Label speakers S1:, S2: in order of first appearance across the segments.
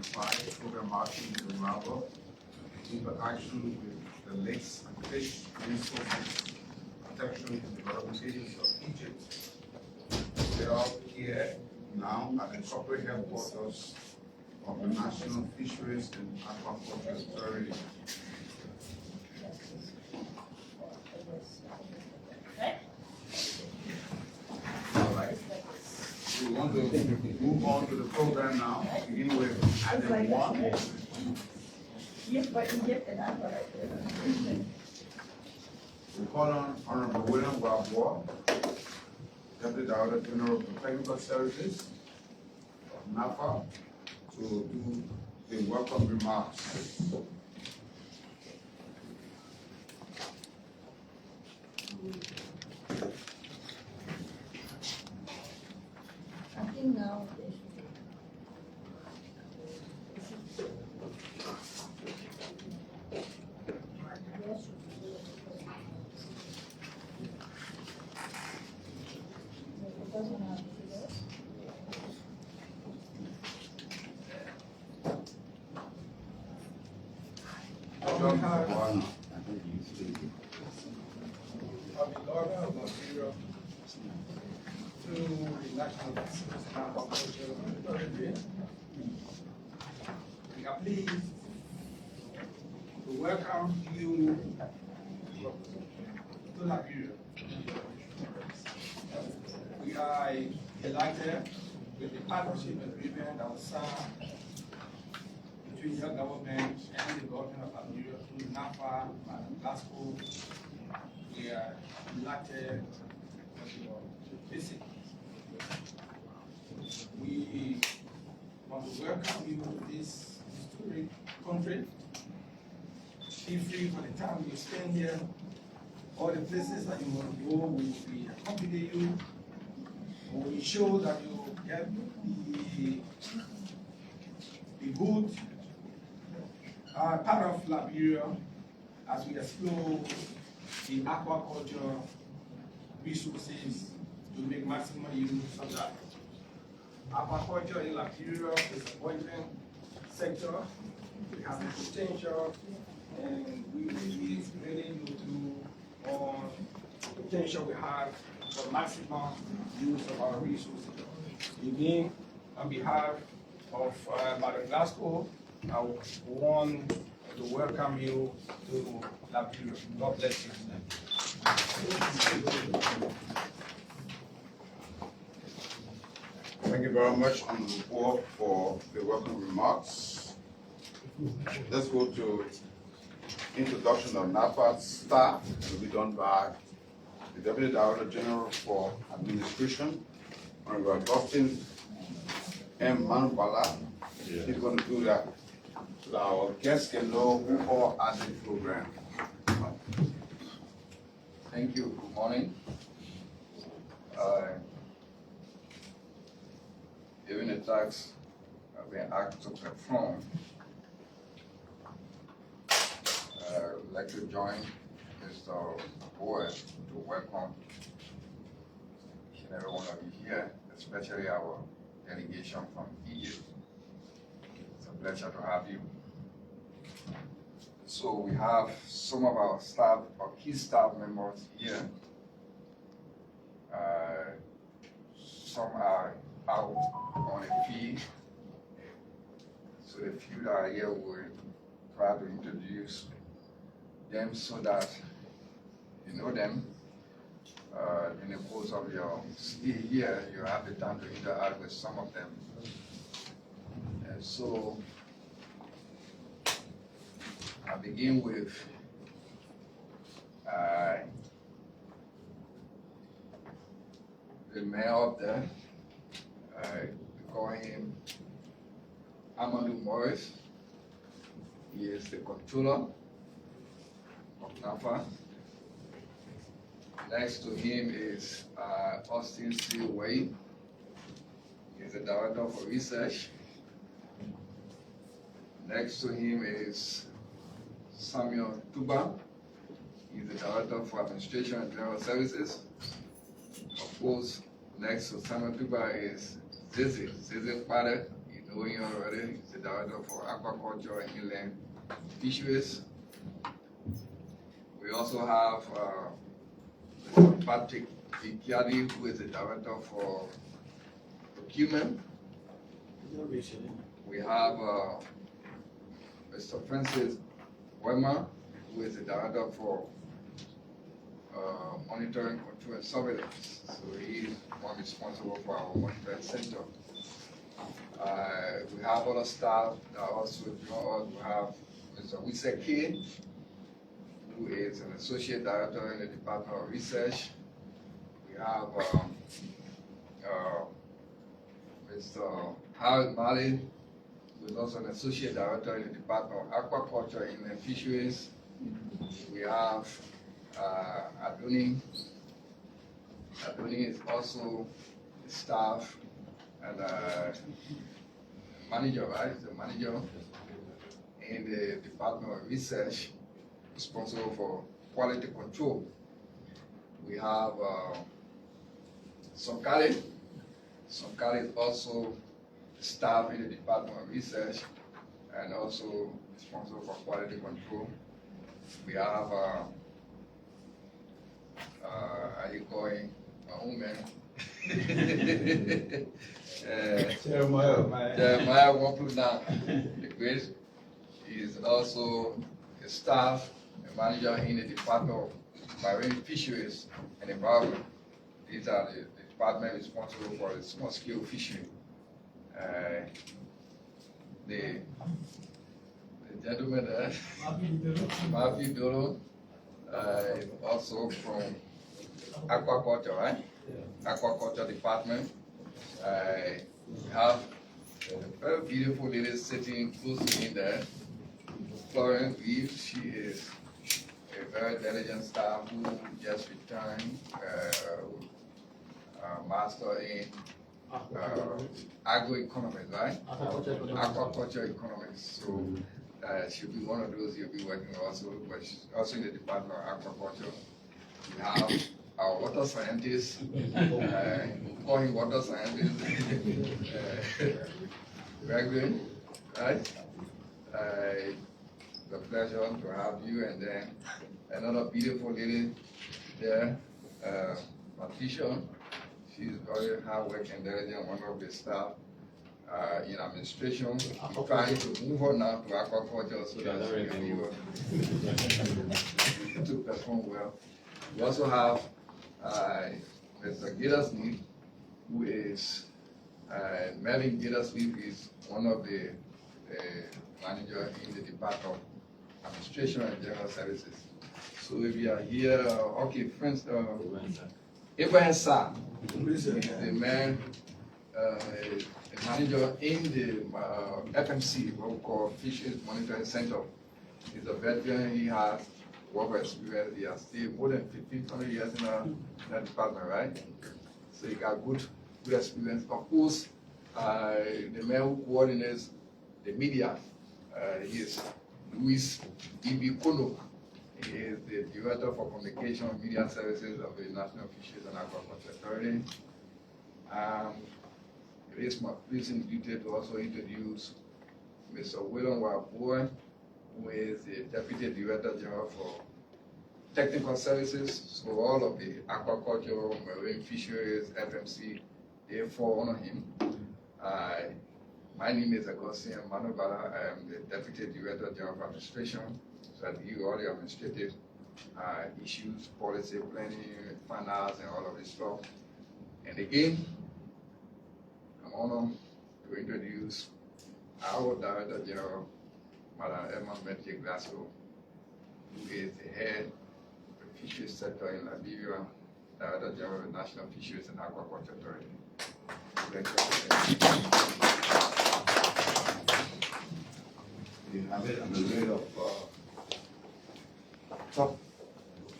S1: 2025 program marking in Zimbabwe, interaction with the Lakes and Fish Resources Protection and Development Agency of Egypt. We are here now at the corporate headquarters of the National Fisheries and Aquaculture Authority. All right. We want to move on to the program now, begin with item 1. We call on Honorable William Wabwa, Deputy Director General of Technical Services of Nafaa, to do the welcome remarks.
S2: I think now
S3: of the government of Liberia to the National Fisheries and Aquaculture Authority. We are pleased to welcome you to Liberia. We are delighted with the partnership agreement that was signed between your government and the government of Liberia through Nafaa and Glasgow. We are delighted with your visit. We want to welcome you to this historic country. Feel free for the time you spend here. All the places that you want to go, we will accompany you. We will show that you get the good part of Liberia as we explore the aquaculture resources to make maximum use of that. Aquaculture in Liberia is a vibrant sector. We have the potential, and we will be inspirating you to on the potential we have for maximum use of our resources. Again, on behalf of Madam Glasgow, I want to welcome you to Liberia. God bless you.
S1: Thank you very much, Honorable Board, for the welcome remarks. Let's go to introduction of Nafaa staff. It will be done by the Deputy Director General for Administration, Honorable Augustine M. Manwala. He's going to do that so that our guests can know who all are in the program.
S4: Thank you. Good morning. Given the task I've been asked to perform, I would like to join Mr. Boyd to welcome each and every one of you here, especially our delegation from Egypt. It's a pleasure to have you. So we have some of our staff, our key staff members here. Some are out on a field. So the few that are here will try to introduce them so that you know them. In the course of your stay here, you have the time to interact with some of them. And so I begin with the mayor up there. We call him Amadou Morris. He is the controller of Nafaa. Next to him is Austin C. Wade. He is the director for research. Next to him is Samuel Tuba. He is the director for administration and general services. Of course, next to Samuel Tuba is Zizi Pade. He is know him already. He's the director for aquaculture and inland fisheries. We also have Mr. Patrick Ikiadi, who is the director for procurement. We have Mr. Francis Wemer, who is the director for monitoring, control, and surveillance. So he is one responsible for our monitoring center. We have other staff that also join us. We have Mr. Wise K, who is an associate director in the Department of Research. We have Mr. Howard Malley, who is also an associate director in the Department of Aquaculture and Fisheries. We have Adoni. Adoni is also the staff and manager, right? The manager in the Department of Research, responsible for quality control. We have Sonkale. Sonkale is also staff in the Department of Research and also responsible for quality control. We have, are you going, my own man? Jeremiah Wampuna, the great, is also a staff, a manager in the Department of Marine Fisheries and Environment. These are the department responsible for the small-scale fishing. The gentleman there, Matthew Dolo, is also from aquaculture, right? Aquaculture department. We have a very beautiful lady sitting close to me there, Florence Reeves. She is a very diligent staff who just returned master in agroeconomics, right? Aquaculture economics. So she'll be one of those you'll be working also, but she's also in the Department of Aquaculture. We have our water scientist, call him water scientist, Gregory, right? The pleasure to have you, and then another beautiful lady there, Patricia. She's very hard working and diligent, one of the staff in administration. We're trying to move her now to aquaculture so that she can be able to perform well. We also have Mr. Gator-Smith, who is Melvin Gator-Smith is one of the managers in the Department of Administration and General Services. So if you are here, okay, friends, Abraham Sa is the man, the manager in the FMC, what we call Fisheries Monitoring Center. He's a veteran, he has work experience, he has stayed more than 15 years in that department, right? So he got good experience. Of course, the man who coordinates the media, he is Luis D.B. Kono. He is the Director for Communication and Media Services of the National Fisheries and Aquaculture Authority. It is my pleasing duty to also introduce Mr. William Waboy, who is the Deputy Director General for Technical Services. So all of the aquaculture, marine fisheries, FMC, they fall under him. My name is Augustine Manobala. I am the Deputy Director General of Administration. So I deal with all the administrative issues, policy, planning, finance, and all of this stuff. And again, I'm honored to introduce our Director General, Madam Emma Metye Glasgow, who is the head of the fisheries sector in Liberia, Director General of the National Fisheries and Aquaculture Authority.
S1: You have it on the list of top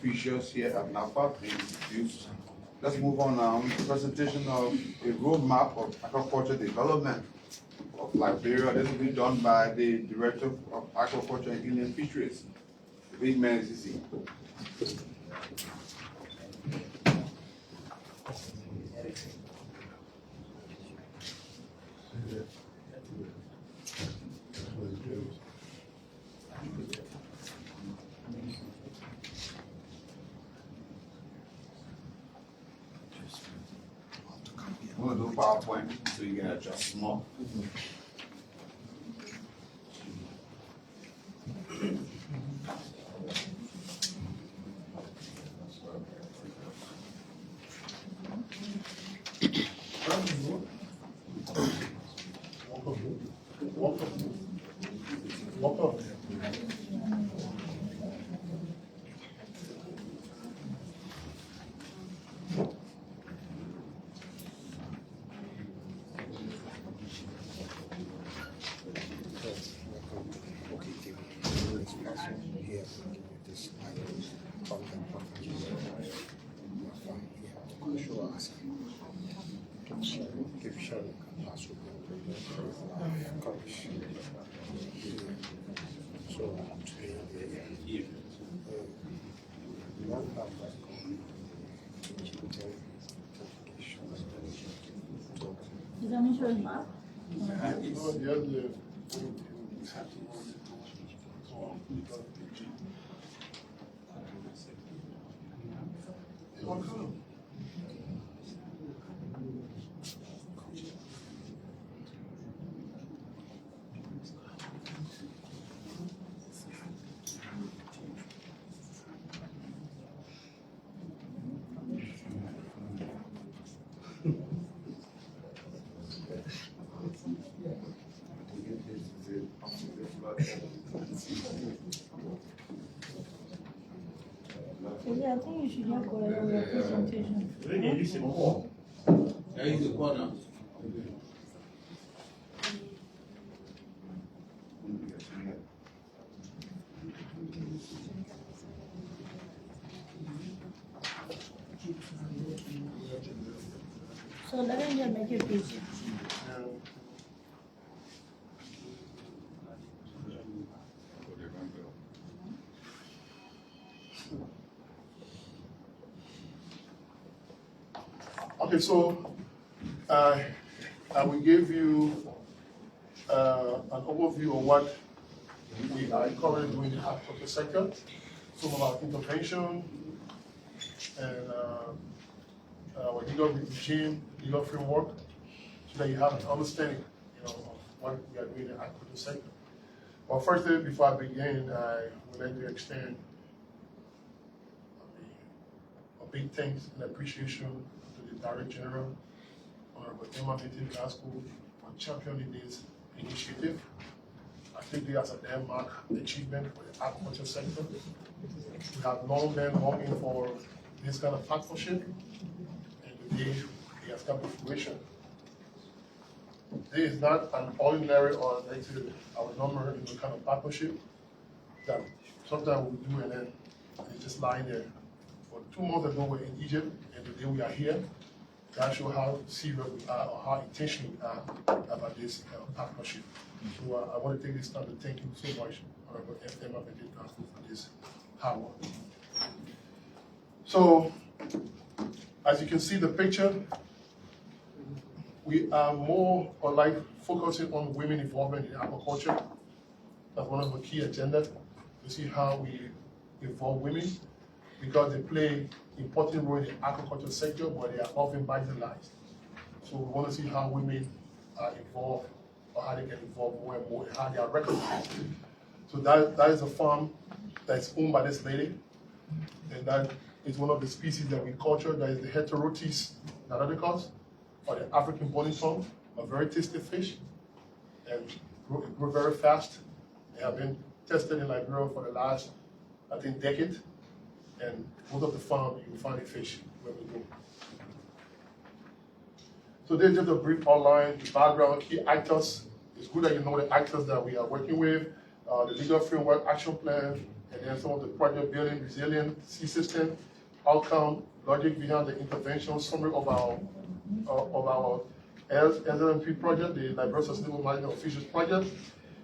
S1: features here at Nafaa being introduced. Let's move on now to the presentation of a roadmap of aquaculture development of Liberia. This will be done by the Director of Aquaculture and Inland Fisheries, the big man Zizi. PowerPoint so you can adjust more.
S5: Walk up.
S2: Is that me showing map? Yeah, I think you should just go ahead with your presentation.
S3: There is the corner.
S2: So let me just make it busy.
S5: Okay, so I will give you an overview of what we are currently doing in the aquaculture sector, some of our intervention, and our legal regime, legal framework, so that you have an understanding, of what we are doing in the aquaculture sector. But first, before I begin, I would like to extend a big thanks and appreciation to the Director General, Honorable Emma Glasgow, for championing this initiative. I take it as a landmark achievement for the aquaculture sector. We have long been longing for this kind of partnership, and today it has come to fruition. This is not an ordinary or our number kind of partnership that sometimes we do and then it's just lying there. For 2 months ago, we were in Egypt, and today we are here. That shows how serious we are or how intentional we are about this partnership. So I want to take this time to thank you so much, Honorable Emma for this hard work. So, as you can see the picture, we are more or like focusing on women involvement in aquaculture. That's one of the key agendas, to see how we involve women, because they play important role in the aquaculture sector, but they are often marginalized. So we want to see how women are involved, or how they get involved more and more, and how they are recognized. So that is a farm that's owned by this lady, and that is one of the species that we culture, that is the Heterotis nauticus, or the African bonneton, a very tasty fish, and grow very fast. They have been tested in Liberia for the last, I think, decade, and most of the farm, you will find a fish where we go. So this is just a brief outline, the background, key actors. It's good that you know the actors that we are working with, the legal framework, action plan, and then some of the project building, resilient sea system, outcome, logic behind the intervention, summary of our SLMP project, the Liberia Sustainable Management of Fisheries project,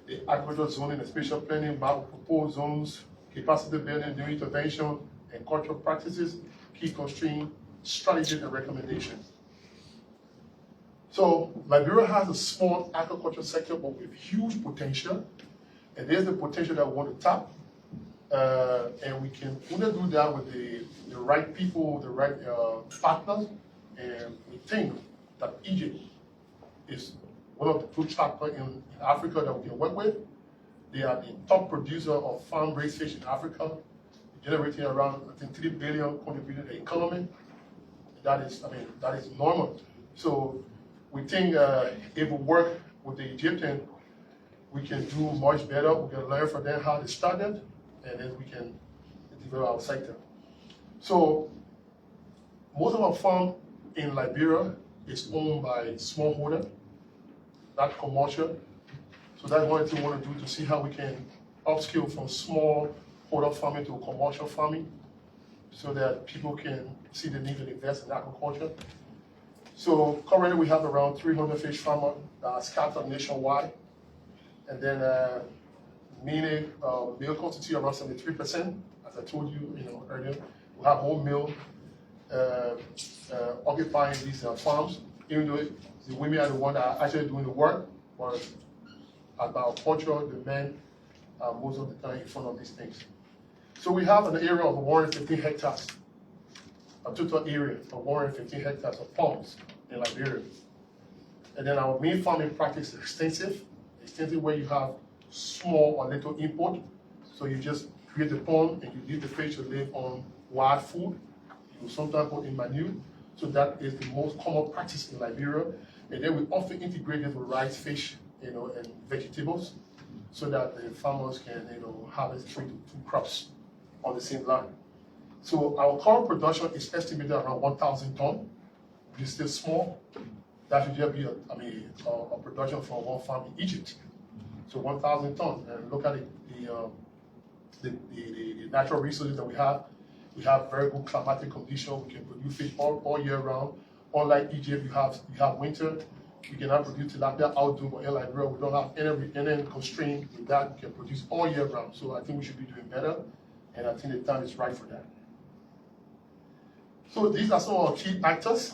S5: the agricultural zoning and spatial planning, map of proposed zones, capacity building, new intervention, and cultural practices, key constraint, strategies, and recommendations. So Liberia has a small agriculture sector, but with huge potential, and there's the potential that we want to tap. And we can only do that with the right people, the right partners, and we think that Egypt is one of the two chapters in Africa that we can work with. They are the top producer of farm-raised fish in Africa, generating around, I think, 3 billion contributing to the economy. That is normal. So we think if we work with the Egyptian, we can do much better. We can learn from them how they started, and then we can develop our sector. So most of our farm in Liberia is owned by smallholder, not commercial. So that's one thing we want to do to see how we can upskill from smallholder farming to commercial farming, so that people can see the need to invest in agriculture. So currently we have around 300 fish farmers that are scattered nationwide. And then meaning meal constitute around 73%, as I told you, earlier. We have home meal occupying these farms, even though the women are the ones that are actually doing the work, but at our culture, the men are most of the time in front of these things. So we have an area of 115 hectares, a total area of 115 hectares of ponds in Liberia. And then our main farming practice is extensive where you have small or little input. So you just create the pond and you leave the fish to live on wild food. You sometimes put in manure. So that is the most common practice in Liberia. And then we often integrate it with rice, fish, and vegetables, so that the farmers can, harvest 3 to 2 crops on the same land. So our current production is estimated around 1,000 tons, which is still small. That should just be a production from one farm in Egypt. So 1,000 tons. And look at the natural resources that we have. We have very good climatic conditions. We can produce fish all year round. Unlike Egypt, you have winter. We cannot produce tilapia outdoor, but in Liberia, we don't have any constraint with that. We can produce all year round. So I think we should be doing better, and I think the time is right for that. So these are some of our key actors.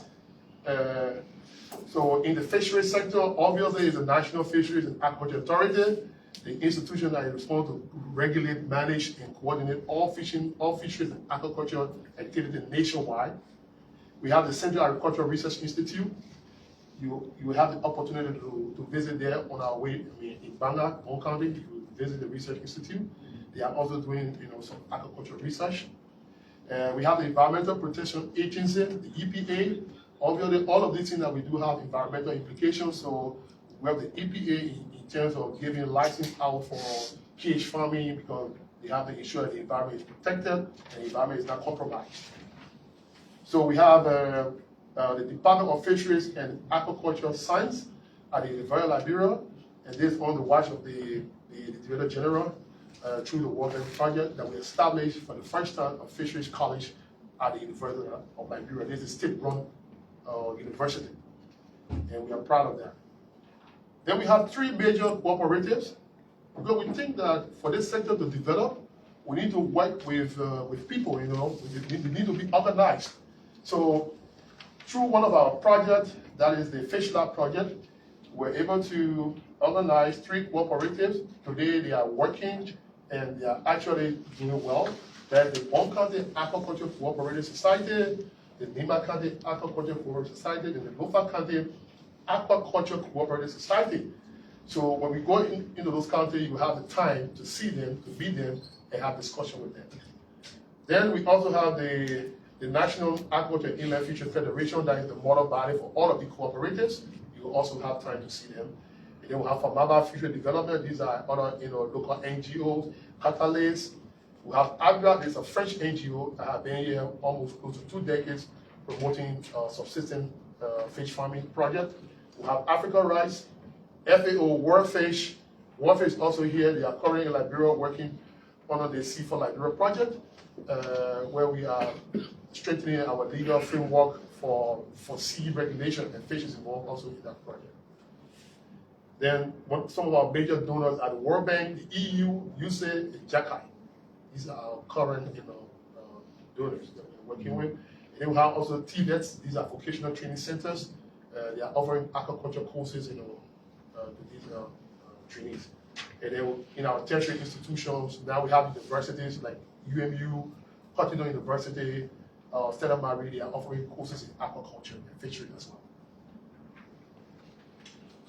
S5: So in the fisheries sector, obviously, is the National Fisheries and Aquaculture Authority, the institution that is responsible to regulate, manage, and coordinate all fisheries and aquaculture activity nationwide. We have the Central Agricultural Research Institute. You have the opportunity to visit there on our way in Banga, home county. You visit the research institute. They are also doing some aquaculture research. We have the Environmental Protection Agency, the EPA. Obviously, all of these things that we do have environmental implications. So we have the EPA in terms of giving license out for cage farming, because they have to ensure that the environment is protected and the environment is not compromised. So we have the Department of Fisheries and Aquaculture Science at the University of Liberia, and this is on the watch of the Director General through the World Bank project that we established for the first time a fisheries college at the University of Liberia. This is a state-run university, and we are proud of that. Then we have 3 major cooperatives, because we think that for this sector to develop, we need to work with people. We need to be organized. So through one of our projects, that is the Fish Lab project, we're able to organize 3 cooperatives. Today they are working and they are actually doing well. There's the One County Aquaculture Cooperative Society, the Nima County Aquaculture Cooperative Society, and the Nafaa County Aquaculture Cooperative Society. So when we go into those counties, you have the time to see them, to meet them, and have discussion with them. Then we also have the National Aquaculture Inland Fishery Federation, that is the model body for all of the cooperatives. You will also have time to see them. And then we have Famaba Fishery Development. These are other local NGOs, Catalyst. We have AGRA. It's a French NGO that have been here almost close to 2 decades promoting subsistence fish farming project. We have Africa Rice, FAO, World Fish. World Fish is also here. They are currently in Liberia working under the Sea for Liberia project, where we are strengthening our legal framework for sea regulation, and fish is involved also in that project. Then some of our major donors are the World Bank, the EU, USAID, and JACI. These are our current donors that we're working with. And then we have also TVETs. These are vocational training centers. They are offering aquaculture courses to these trainees. And then in our tertiary institutions, now we have universities like UMU, Cotton University, Stella Marie. They are offering courses in aquaculture and fishery as well.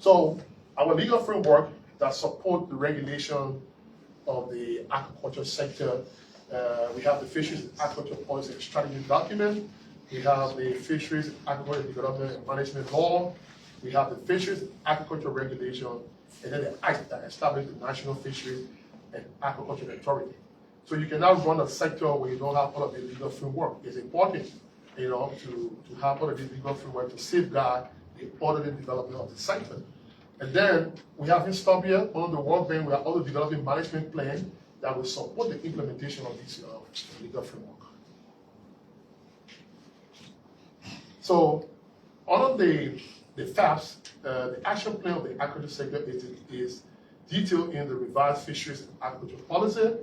S5: So our legal framework that support the regulation of the aquaculture sector, we have the Fisheries Aquaculture Policy and Strategy document, we have the Fisheries Aquaculture Development and Management Law, we have the Fisheries Aquaculture Regulation, and then the Act that established the National Fisheries and Aquaculture Authority. So you cannot run a sector where you don't have all of the legal framework. It's important, to have all of the legal framework to safeguard the orderly development of the sector. And then we have in Stubia, on the World Bank, we are also developing management plan that will support the implementation of this legal framework. So, under the FAPS, the action plan of the aquaculture sector is detailed in the revised fisheries and aquaculture policy.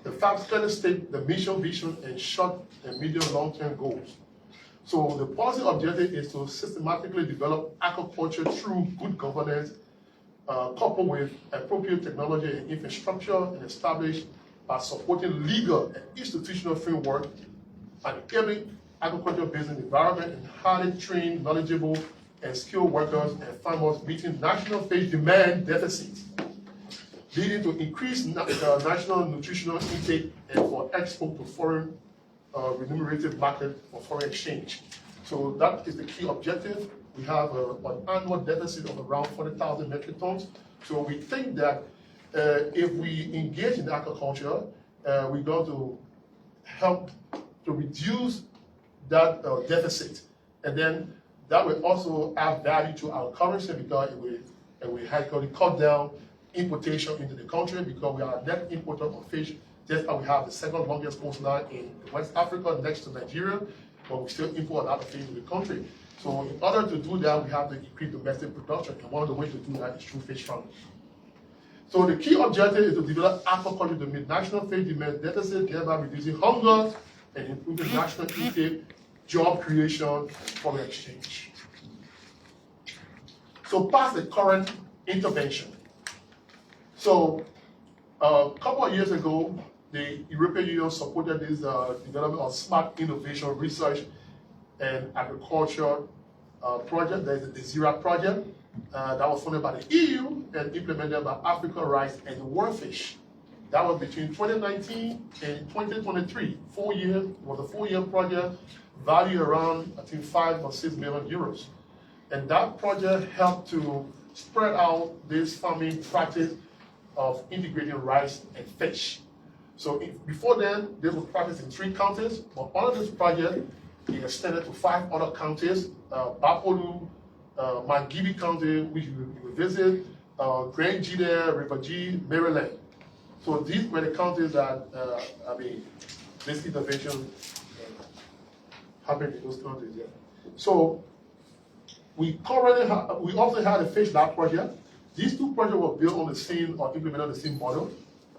S5: The FAPS clearly state the mission, vision, and short and medium long-term goals. So the policy objective is to systematically develop aquaculture through good governance, coupled with appropriate technology and infrastructure, and established by supporting legal and institutional framework, and enabling agricultural business environment, and highly trained, knowledgeable, and skilled workers and farmers meeting national fish demand deficits, leading to increased national nutritional intake and for export to foreign remunerated market for foreign exchange. So that is the key objective. We have an annual deficit of around 40,000 metric tons. So we think that if we engage in aquaculture, we're going to help to reduce that deficit. And then that will also add value to our currency because it will help cut down importation into the country because we are a net importer of fish. Just as we have the second longest coastline in West Africa next to Nigeria, but we still import a lot of fish in the country. So in order to do that, we have to increase domestic production, and one of the ways to do that is through fish farming. So the key objective is to develop aquaculture to meet national fish demand deficit, thereby reducing hunger and improving national intake, job creation, foreign exchange. So past the current intervention. So a couple of years ago, the European Union supported this development of smart innovation research and agriculture project. There's the DESIRA project that was funded by the EU and implemented by Africa Rice and World Fish. That was between 2019 and 2023. 4 years, it was a 4-year project, valued around, I think, 5 or 6 million euros. And that project helped to spread out this farming practice of integrating rice and fish. So before then, this was practiced in 3 counties, but under this project, it extended to 5 other counties, Bapolu, Mangibi County, which you will visit, Grand Gita, River G, Maryland. So these were the counties that, this intervention happened in those counties, yeah. So we also had a fish lab project. These 2 projects were built on the same, or implemented on the same model,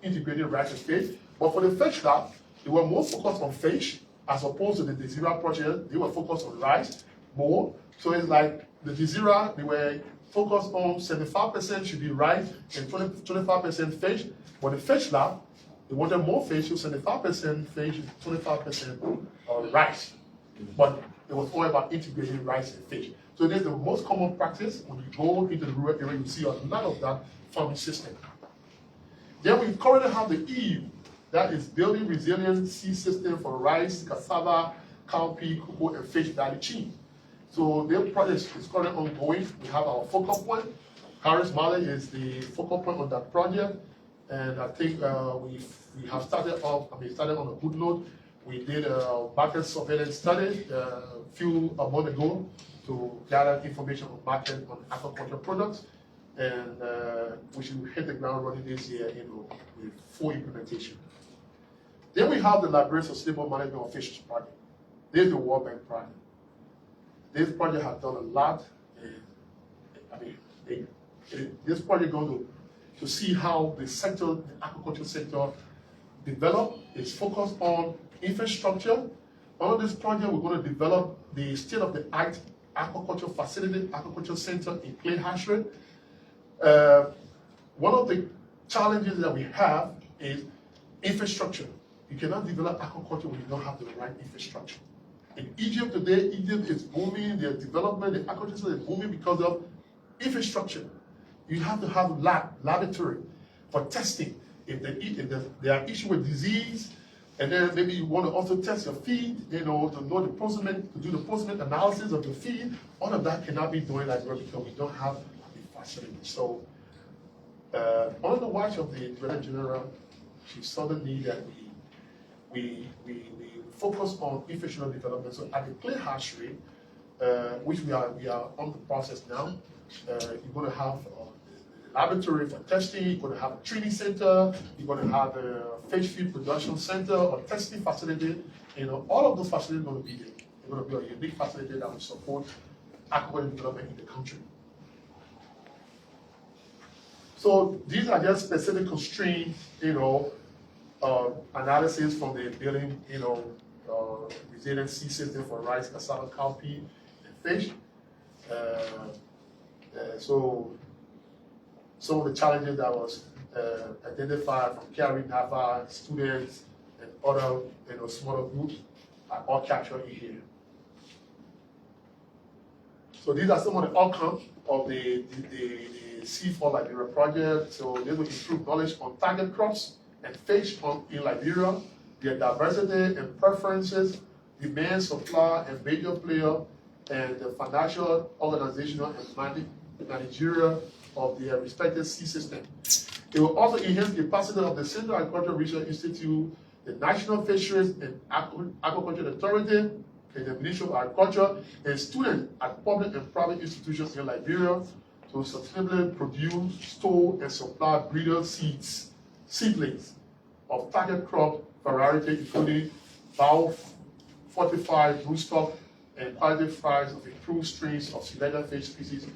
S5: integrated rice and fish. But for the fish lab, they were more focused on fish, as opposed to the DESIRA project, they were focused on rice more. So it's like the DESIRA, they were focused on 75% should be rice and 25% fish. But the fish lab, they wanted more fish, so 75% fish, 25% rice. But it was all about integrating rice and fish. So this is the most common practice. When you go into the rural area, you see a lot of that farming system. Then we currently have the EU, that is building resilient seed system for rice, cassava, cowpea, cocoa, and fish value chain. So their project is currently ongoing. We have our focal point. Harris Mali is the focal point on that project. And I think we have started on a good note. We did a market surveillance study a few months ago to gather information on market on aquaculture products. And we should hit the ground running this year, with full implementation. Then we have the Liberia Sustainable Management of Fisheries project. This is the World Bank project. This project has done a lot. This project going to see how the sector, the aquaculture sector, develop. It's focused on infrastructure. Under this project, we're going to develop the state-of-the-art aquaculture facility, aquaculture center in Clay Hatchery. One of the challenges that we have is infrastructure. You cannot develop aquaculture when you don't have the right infrastructure. In Egypt today, Egypt is booming, their development, the aquaculture is booming because of infrastructure. You have to have laboratory for testing. If there are issues with disease, and then maybe you want to also test your feed, to know the post-mint, to do the post-mint analysis of your feed. All of that cannot be done like that because we don't have the facility. So, under the watch of the Director General, she saw the need that we focus on infrastructure development. So at the clay hatchery, which we are on the process now, you're going to have laboratory for testing, you're going to have a training center, you're going to have a fish feed production center or testing facility. All of those facilities are going to be there. They're going to be a unique facility that will support aquaculture development in the country. So these are just specific constraints, analysis from the building, resilient sea system for rice, cassava, cowpea, and fish. So some of the challenges that was identified from carrying Nafaa students and other smaller groups are all captured in here. So these are some of the outcomes of the Seed for Liberia project. So they will improve knowledge on target crops and fish in Liberia, their diversity and preferences, demand, supply, and major player, and the financial, organizational, and managerial of their respective sea system. It will also enhance the capacity of the Central Agricultural Research Institute, the National Fisheries and Aquaculture Authority, and the Ministry of Agriculture, and students at public and private institutions in Liberia to sustainably produce, store, and supply breeder seedlings of target crop variety, including bio-fortified rootstock and quality fries of improved strains of selected fish species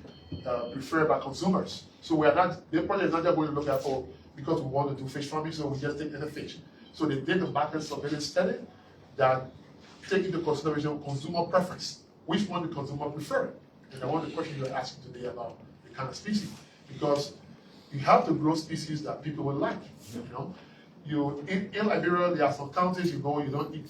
S5: preferred by consumers. So the project is not just going to look at because we want to do fish farming, so we just take any fish. So they did the market surveillance study that take into consideration consumer preference. Which one the consumer prefer? And I want the question you're asking today about the kind of species. Because you have to grow species that people will like, In Liberia, there are some counties you don't eat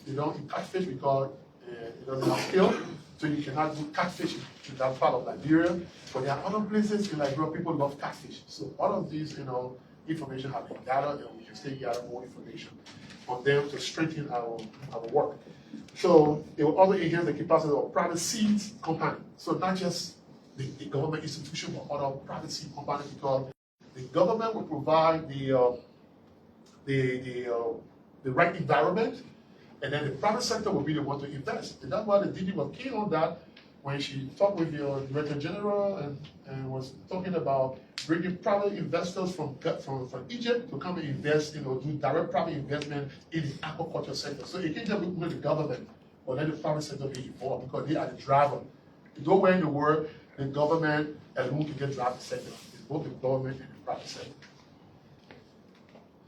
S5: catfish because it doesn't have scale, so you cannot do catfish in that part of Liberia. But there are other places in Liberia people love catfish. So all of these, information have been gathered, and we can still gather more information on them to strengthen our work. So it will also enhance the capacity of private seeds company. So not just the government institution, but other private seed companies, because the government will provide the right environment, and then the private sector will be the one to invest. And that's why the DG was keen on that when she talked with your Director General and was talking about bringing private investors from Egypt to come and invest, do direct private investment in the aquaculture sector. So it can't just be the government, but let the private sector be involved because they are the driver. Nowhere in the world the government alone can get drive the sector. It's both the government and the private sector.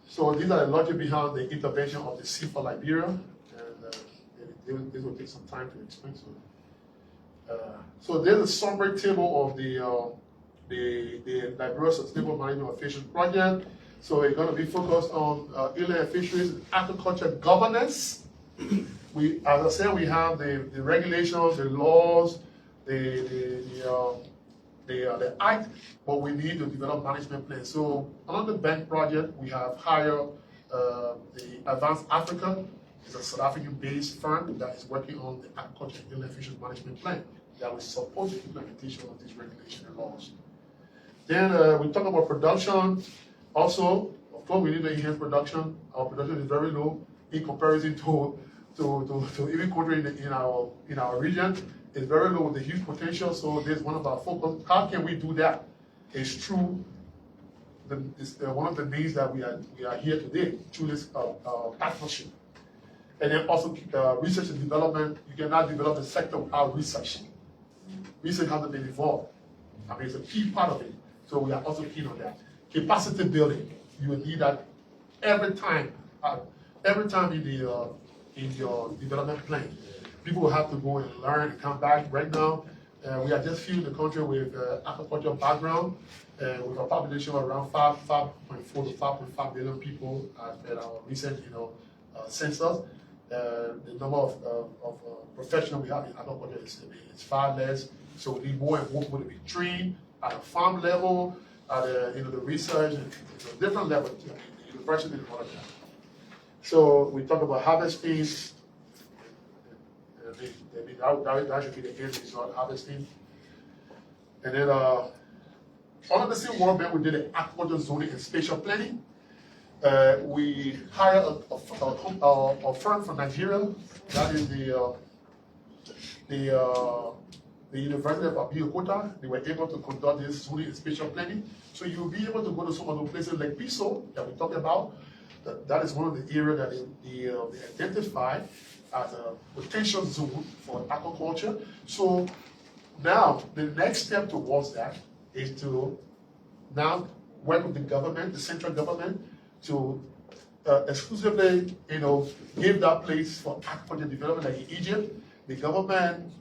S5: So these are the logic behind the intervention of the Seed for Liberia, and this will take some time to explain. So there's a summary table of the Liberia Sustainable Management of Fisheries Project. So it's going to be focused on inland fisheries, aquaculture governance. As I said, we have the regulations, the laws, the act, but we need to develop management plans. So on the bank project, we have hired the Advanced Africa. It's a South African-based firm that is working on the aquaculture and inland fisheries management plan that will support the implementation of these regulations and laws. Then we talk about production. Also, of course, we need to enhance production. Our production is very low in comparison to even countries in our region. It's very low with a huge potential. So there's one of our focus. How can we do that? It's through one of the means that we are here today through this partnership. And then also research and development. You cannot develop a sector without research. Research has to be involved. I mean, it's a key part of it. So we are also keen on that. Capacity building. You will need that every time in your development plan. People will have to go and learn and come back. Right now, we are just few in the country with aquaculture background, with a population of around 5.4 to 5.5 billion people at our recent, census. The number of professionals we have in aquaculture is far less. So we need more and more people to be trained at a farm level, at the research, and different levels, the university and all of that. So we talk about harvesting, that should be the end result, harvesting. And then, under the same World Bank, we did an aquaculture zoning and spatial planning. We hired a firm from Nigeria, that is the University of Aquqcaltur. They were able to conduct this zoning and spatial planning. So you'll be able to go to some of the places like Piso that we talked about. That is one of the areas that they identified as a potential zone for aquaculture. So now the next step towards that is to now work with the government, the central government, to exclusively, give that place for aquaculture development like in Egypt. The government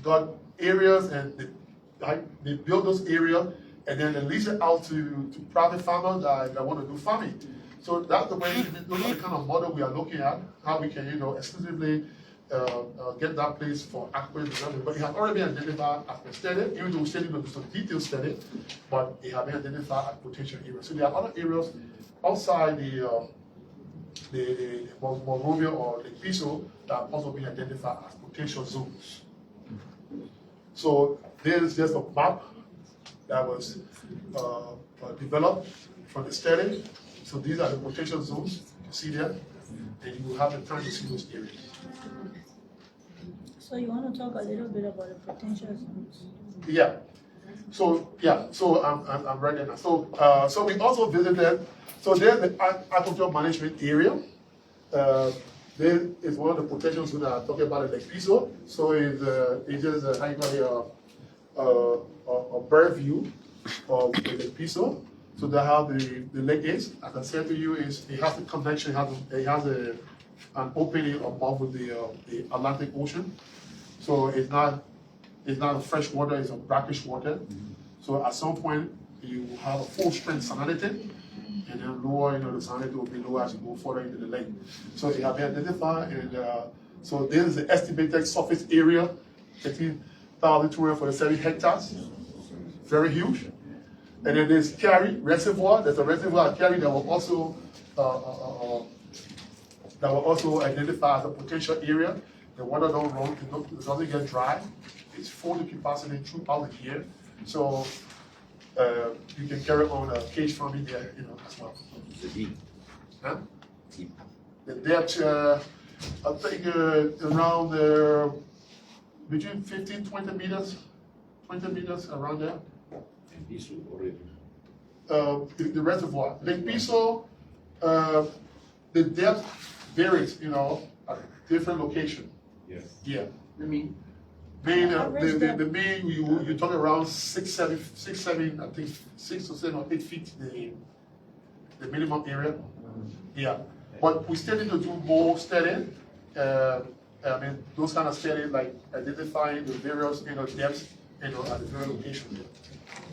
S5: got areas and they built those areas and then they lease it out to private farmers that want to do farming. So that's the way, those are the kind of model we are looking at, how we can, exclusively get that place for aquaculture development. But it has already been identified as a study, even though we still need to do some detailed study, but it has been identified as potential areas. So there are other areas outside the Monrovia or the Piso that have also been identified as potential zones. So there's just a map that was developed from the study. So these are the potential zones you see there, and you will have the time to see those areas.
S2: So you want to talk a little bit about the potential zones?
S5: Yeah. So I'm right there now. So we also visited. So there's the aquaculture management area. There is one of the potential zones that I'm talking about in Lake Piso. So it's just a bird view of the Lake Piso. So that's how the lake is. As I said to you, it has a connection. It has an opening above with the Atlantic Ocean. So it's not a fresh water, it's a brackish water. So at some point you have a full strength salinity, and then lower, the salinity will be lower as you go further into the lake. So it has been identified, and so this is the estimated surface area, 13,247 hectares, very huge. And then there's Cary Reservoir. There's a reservoir at Cary that will also identify as a potential area. The water don't run, it doesn't get dry. It's full to capacity throughout the year. So you can carry on a cage farming there, as well.
S6: The deep.
S5: Huh?
S6: Deep.
S5: The depth, I think around between 15, 20 meters around there.
S6: And this already.
S5: The reservoir. Lake Piso, the depth varies, at different locations.
S6: Yes.
S5: Yeah.
S6: I mean,
S5: The main, you talk around 6, 7, I think 6 to 7 or 8 feet, the minimum area. Yeah. But we still need to do more study. Those kind of study, like identifying the various, depths, at the various locations.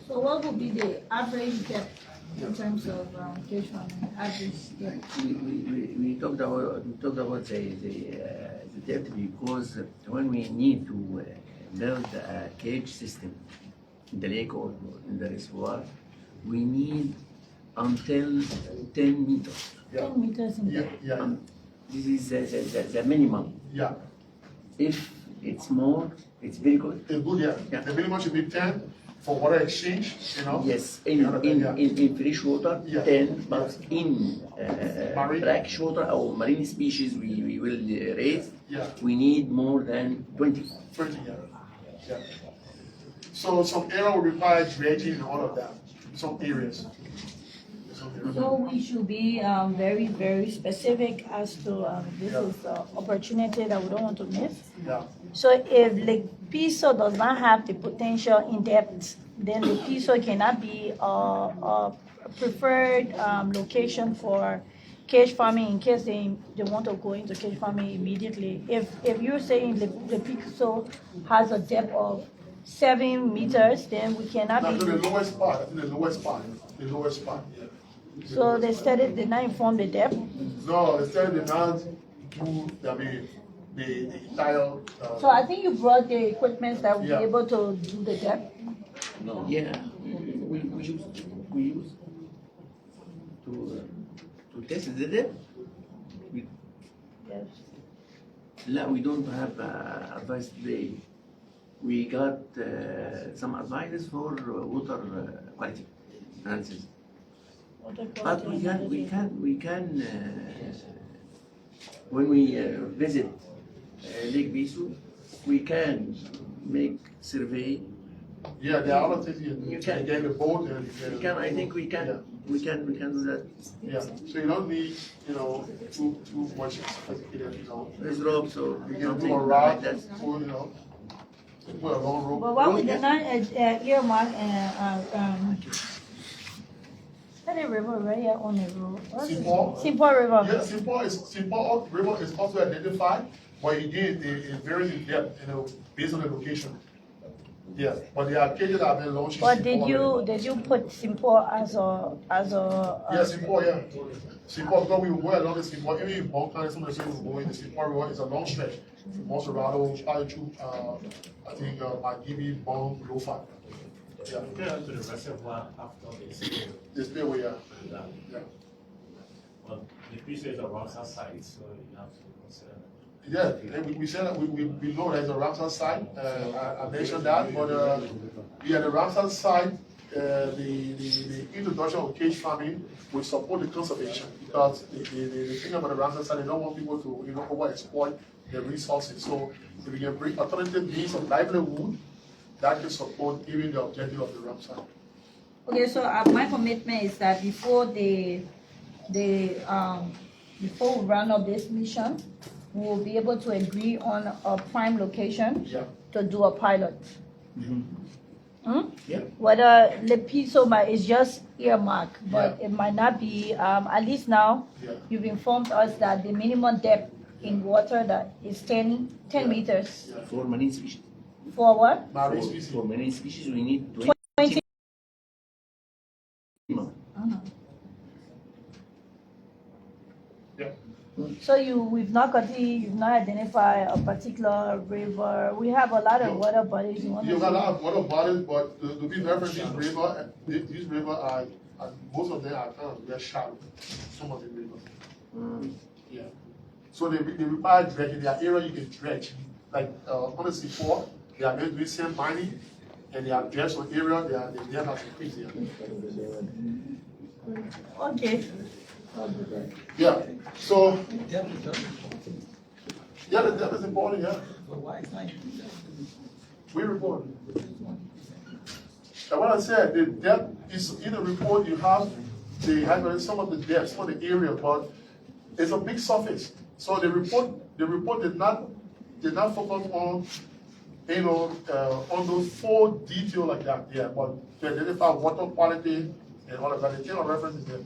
S2: So what would be the average depth in terms of cage farming? Average depth?
S6: we talked about the depth because when we need to build a cage system in the lake or in the reservoir, we need until 10 meters.
S2: 10 meters in depth.
S5: Yeah.
S6: This is the minimum.
S5: Yeah.
S6: If it's more, it's very good.
S5: It's good, yeah.
S6: Yeah.
S5: The minimum should be 10 for water exchange,
S6: Yes,
S5: Yeah.
S6: in fresh water,
S5: Yeah.
S6: 10, but in
S5: Marine.
S6: brackish water or marine species we will raise,
S5: Yeah.
S6: we need more than 20.
S5: 20, yeah. So some area will require dredging and all of that, some areas.
S2: So we should be very, very specific as to this is an opportunity that we don't want to miss.
S5: Yeah.
S2: So if Lake Piso does not have the potential in depth, then Lake Piso cannot be a preferred location for cage farming in case they want to go into cage farming immediately. If you're saying Lake Piso has a depth of 7 meters, then we cannot
S5: That's
S2: be.
S5: the lowest part, the lowest part, yeah.
S2: So the study did not inform the depth.
S5: No, the study did not do, the entire.
S2: So I think you brought the equipment that will
S5: Yeah.
S2: be able to do the depth.
S6: Yeah, we use to test the depth.
S2: Yes.
S6: No, we don't have advice today. We got some advices for water quality analysis.
S2: Water
S6: But
S2: quality
S6: we can when we visit Lake Bisu, we can make survey.
S5: Yeah, there are other things
S6: You
S5: you
S6: can-
S5: can get a boat and
S6: We can, I think we can, we can do that.
S5: Yeah, so you don't need, too much sophisticated,
S6: There's rope, so
S5: You can
S6: something
S5: do a
S6: like
S5: rod,
S6: that.
S5: or, put a long rope.
S2: But why would they not earmark any river right here on the road? What's it?
S5: Simple.
S2: Simple River.
S5: Yeah, Simple River is also identified, but again, it varies in depth, based on the location. Yeah, but there are cages that have been launched. in
S2: But
S5: Simple
S2: did you put Simple as a
S5: Yeah, Simple, yeah. Simple, because we were along the Simple, even in Bonkan, some of the places we go in the Simple River is a long stretch. Monserrado, probably through, I think, Magibi, Bon, Lofa. Yeah,
S7: Get onto the reservoir after this.
S5: the spillway, yeah.
S7: Yeah.
S5: Yeah.
S7: Well, the piece is a Ramsar site, so you have to consider that.
S5: Yeah, and we said that we know there's a Ramsar site, I mentioned that, but, yeah, the Ramsar site, the introduction of cage farming will support the conservation, because the thing about the Ramsar site, they don't want people to, overexploit the resources, so if we can bring alternative means of livelihood, that can support even the objective of the Ramsar.
S2: Okay, so my commitment is that before before we run up this mission, we will be able to agree on a prime location
S5: Yeah.
S2: to do a pilot.
S6: Yeah.
S2: Whether the piece is just earmark, but
S5: Yeah.
S2: it might not be, at least now,
S5: Yeah.
S2: you've informed us that the minimum depth in water that is 10
S5: Yeah.
S2: meters.
S6: For marine species.
S2: For what?
S5: Marine
S6: For,
S5: species.
S6: for marine species, we need
S2: 20.
S6: minimum.
S5: Yeah.
S2: So you've not identified a particular river. We have a lot of
S5: No.
S2: water bodies. You want
S5: You got a
S2: to
S5: lot of water bodies, but to be referenced, these rivers are, most of them are kind of very shallow, some of the rivers. Yeah. So they require dredging. There are areas you can dredge. Like on the C4, they are going to do sand mining, and they have dredged some area, they have to increase there.
S2: Okay.
S5: Yeah, so. Yeah, the depth is important, yeah. We report. And what I said, the depth is in the report, you have some of the depth, some of the area, but it's a big surface. So the report did not focus on, on those full detail like that, yeah, but to identify water quality and all of that, the general reference is there.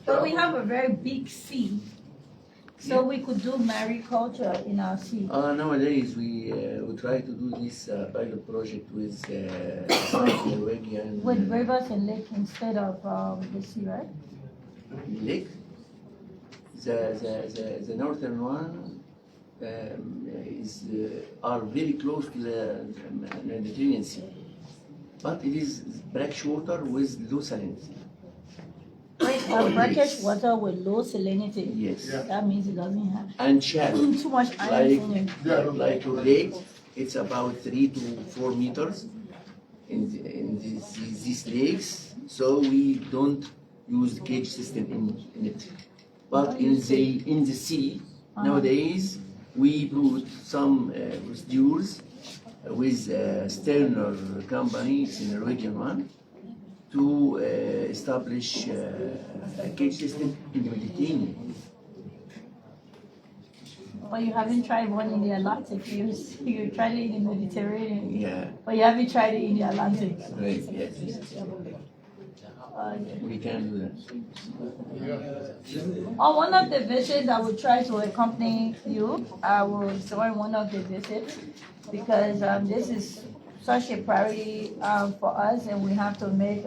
S2: But we have a very big sea, so we could do mariculture in our sea.
S6: Nowadays, we try to do this pilot project with Norwegian
S2: With rivers and lake instead of the sea, right?
S6: lake. The northern one are very close to the Mediterranean Sea, but it is brackish water with low salinity.
S2: Brackish water with low salinity.
S6: Yes.
S5: Yeah.
S2: That means it doesn't have
S6: And shallow.
S2: too much iron in it.
S6: Like your lake, it's about 3 to 4 meters in these lakes, so we don't use the cage system in it. But in the sea, nowadays, we put some procedures with Sterner company, it's a Norwegian one, to establish a cage system in the Mediterranean.
S2: Well, you haven't tried one in the Atlantic. You tried it in the Mediterranean.
S6: Yeah,
S2: But you haven't tried it in the Atlantic.
S6: right, yes. We can do that.
S2: On one of the visits, I will try to accompany you. I will join one of the visits because this is such a priority for us, and we have to make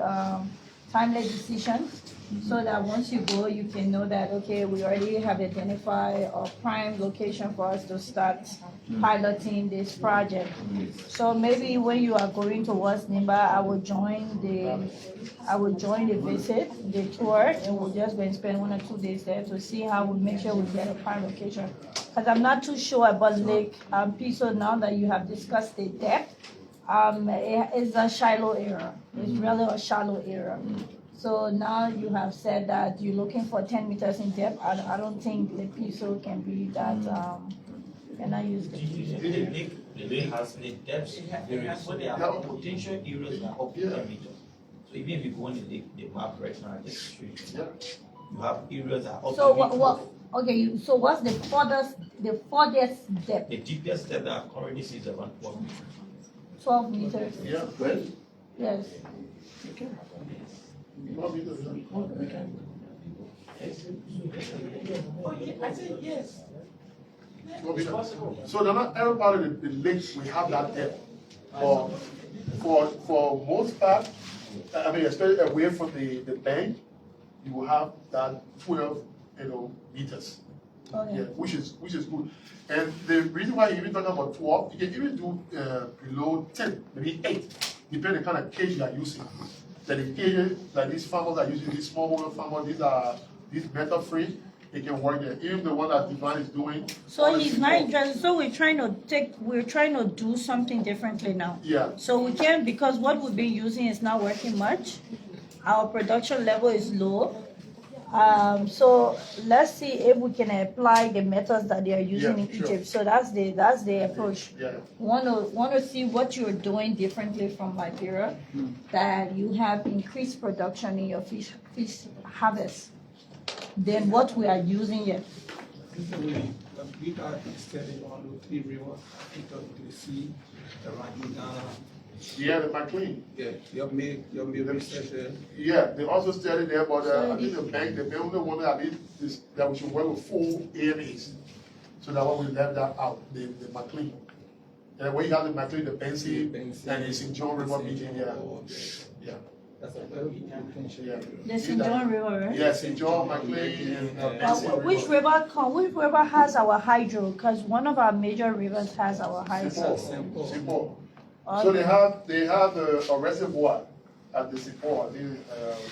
S2: timely decisions, so that once you go, you can know that, okay, we already have identified a prime location for us to start piloting this project. So maybe when you are going towards Nimba, I will join the visit, the tour, and we'll just go and spend 1 or 2 days there to see how we make sure we get a prime location. Because I'm not too sure about Lake Piso now that you have discussed the depth. It's a shallow area. It's really a shallow area. So now you have said that you're looking for 10 meters in depth. I don't think the Piso can be that, can I use the
S8: The lake has the depths vary, so there are potential areas that are up to 10 meters. So even if you go on the lake, the map right now, I just show you. You have areas that are up
S2: So
S8: to
S2: okay, so what's the furthest depth?
S8: the deepest depth that I currently see is around 12 meters.
S2: 12 meters?
S5: Yeah.
S6: Well,
S2: Yes.
S8: Oh, yeah, I said yes.
S5: So not every part of the lakes we have that depth. For most part, I mean, especially away from the bank, you will have that 12, meters.
S2: Okay.
S5: Yeah, which is good. And the reason why you even talking about 12, you can even do below 10, maybe 8, depending on the kind of cage you are using. That the cages, like these farmers are using, these smallholder farmers, these metal free, they can work there. Even the one that Divine is doing.
S2: So he's not interested. So we're trying to do something differently now.
S5: Yeah.
S2: So we can't, because what we've been using is not working much. Our production level is low. So let's see if we can apply the methods that they are using in
S5: sure.
S2: Egypt. So that's the approach.
S5: Yeah.
S2: Want to see what you're doing differently from Liberia, that you have increased production in your fish harvest than what we are using here.
S3: We are extending on the 3 rivers, into the sea, around Ghana.
S5: Yeah, the McLean.
S3: Yeah, you have made research there.
S5: Yeah, they also studied there, but I think the only one that I did is that we should work with full AMAs. So that one we left that out, the McLean. And when you have the McLean, the Benzie, and the St. John River meeting, yeah. Yeah.
S3: That's a very potential.
S5: Yeah.
S2: The St. John River, right?
S5: Yeah, St. John, McLean, and Benzie
S2: Which river has our hydro? Because one of our major rivers has our hydro.
S5: St. Paul. So they have a reservoir at the St. Paul.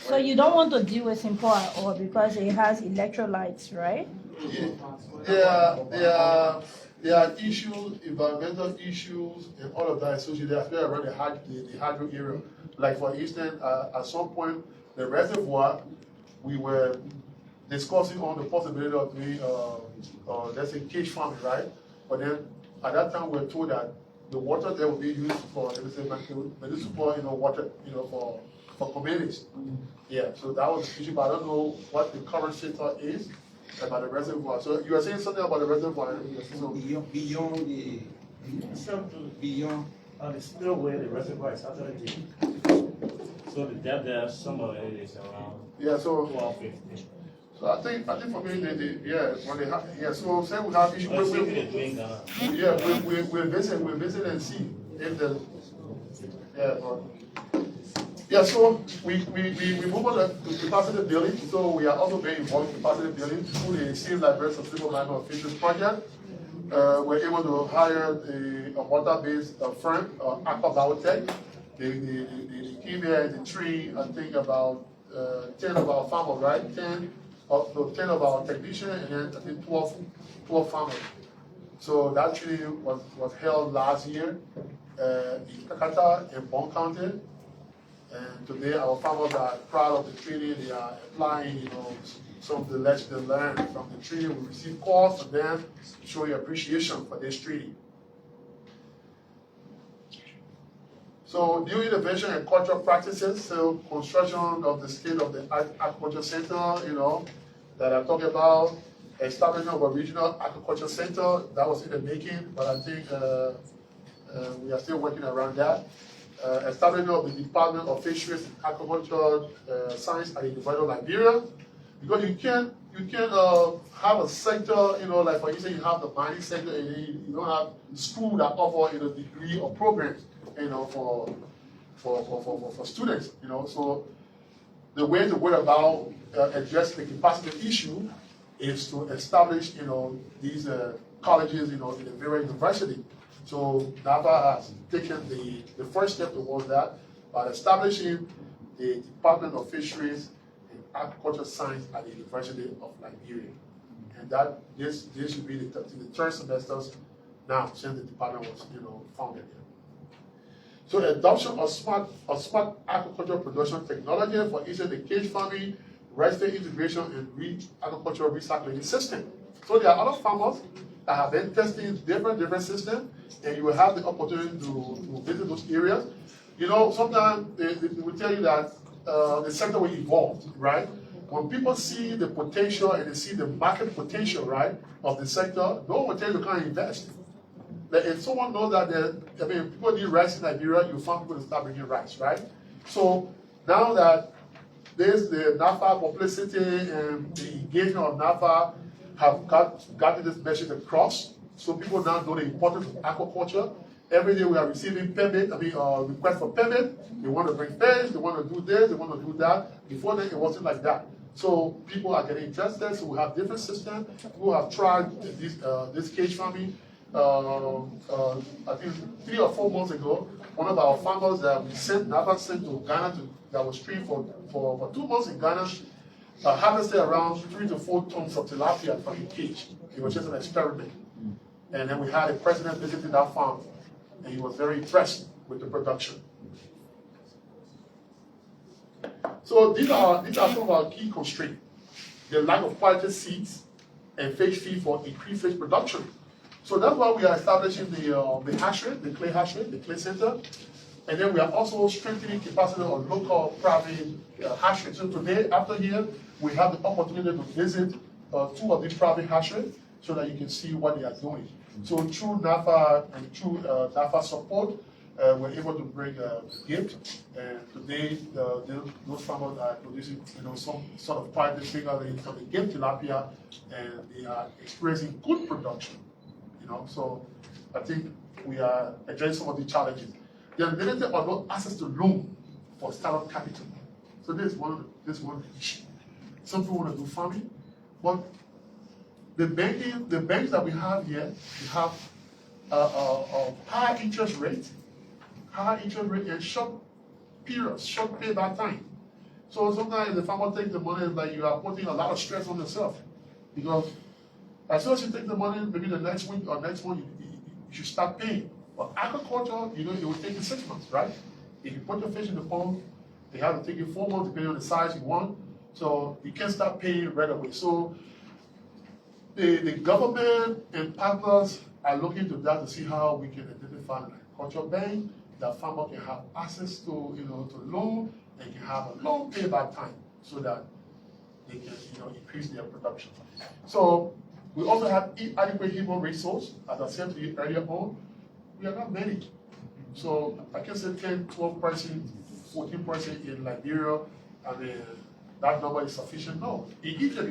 S2: So you don't want to deal with St. Paul at all because it has electrolytes, right?
S5: There are issues, environmental issues, and all of that associated, especially around the hydro area. Like for instance, at some point, the reservoir, we were discussing on the possibility of doing, let's say, cage farming, right? But then at that time, we were told that the water there will be used for, let me say, municipal, water, for communities. Yeah, so that was the issue, but I don't know what the current status is about the reservoir. So you were saying something about the reservoir. So
S3: Beyond
S7: The spillway, the reservoir is actually deep. So the depth there, some of it is around 12-15.
S5: So I think for me, so say we have issue we'll visit and see if the so we move on to capacity building. So we are also very involved in capacity building through the Civil Library Sustainable Management of Fisheries project. We're able to hire a water-based firm, Aquqcaltur. They came here and they trained, I think, about 10 of our farmers, right? 10 of our technicians, and then I think 12 farmers. So that training was held last year in Kakata in Bon County. And today our farmers are proud of the training. They are applying, some of the lessons they learned from the training. We receive calls from them showing appreciation for this training. So new innovation and cultural practices, so construction of the state of the aquaculture center, that I'm talking about, establishment of a regional aquaculture center, that was in the making, but I think we are still working around that. Establishment of the Department of Fisheries and Aquaculture Science at the University of Liberia, because you can't have a sector, like for instance, you have the mining sector, and you don't have school that offer degree or programs, for students, So the way to go about address the capacity issue is to establish, these colleges, in the Liberia University. So Nafaa has taken the first step towards that by establishing the Department of Fisheries and Agricultural Science at the University of Liberia. And that this should be the third semesters now since the department was founded here. So adoption of smart agricultural production technology for easing the cage farming, resident integration, and agricultural recycling system. So there are other farmers that have been testing different systems, and you will have the opportunity to visit those areas. Sometimes they will tell you that the sector will evolve, right? When people see the potential and they see the market potential, right, of the sector, no one will tell you to come and invest. Like if someone knows that people need rice in Liberia, you find people to start bringing rice, right? So now that there's the Nafaa publicity and the engagement of Nafaa have gotten this message across, so people now know the importance of aquaculture. Every day we are receiving requests for permit. They want to bring fish, they want to do this, they want to do that. Before then, it wasn't like that. So people are getting interested. So we have different systems. People have tried this cage farming. I think 3 or 4 months ago, one of our farmers that Nafaa sent to Ghana that was trained for 2 months in Ghana, harvested around 3 to 4 tons of tilapia from the cage. It was just an experiment. And then we had a president visiting that farm, and he was very impressed with the production. So these are some of our key constraints. The lack of quality seeds and fish feed for increased fish production. So that's why we are establishing the hatchery, the clay hatchery, the clay center. And then we are also strengthening capacity of local private hatchery. So today, after here, we have the opportunity to visit 2 of these private hatcheries so that you can see what they are doing. So through Nafaa and through Nafaa support, we're able to bring gifts. And today, those farmers are producing, some sort of private figure for the gift tilapia, and they are experiencing good production. So I think we are addressing some of the challenges. The ability or no access to loan for startup capital. So this is one issue. Some people want to do farming, but the banks that we have here, we have a high interest rate and short payback time. So sometimes the farmer takes the money, it's like you are putting a lot of stress on yourself, because as soon as you take the money, maybe the next week or next month, you should start paying. But agriculture, it will take you 6 months, right? If you put your fish in the pond, they have to take you 4 months depending on the size you want. So you can't start paying right away. So the government and partners are looking to that to see how we can identify an agricultural bank that farmer can have access to, to loan, and can have a long payback time so that they can, increase their production. So we also have adequate human resource, as I said to you earlier on. We are not many. So I can say 10, 12%, 14% in Liberia, that number is sufficient. No. In Egypt,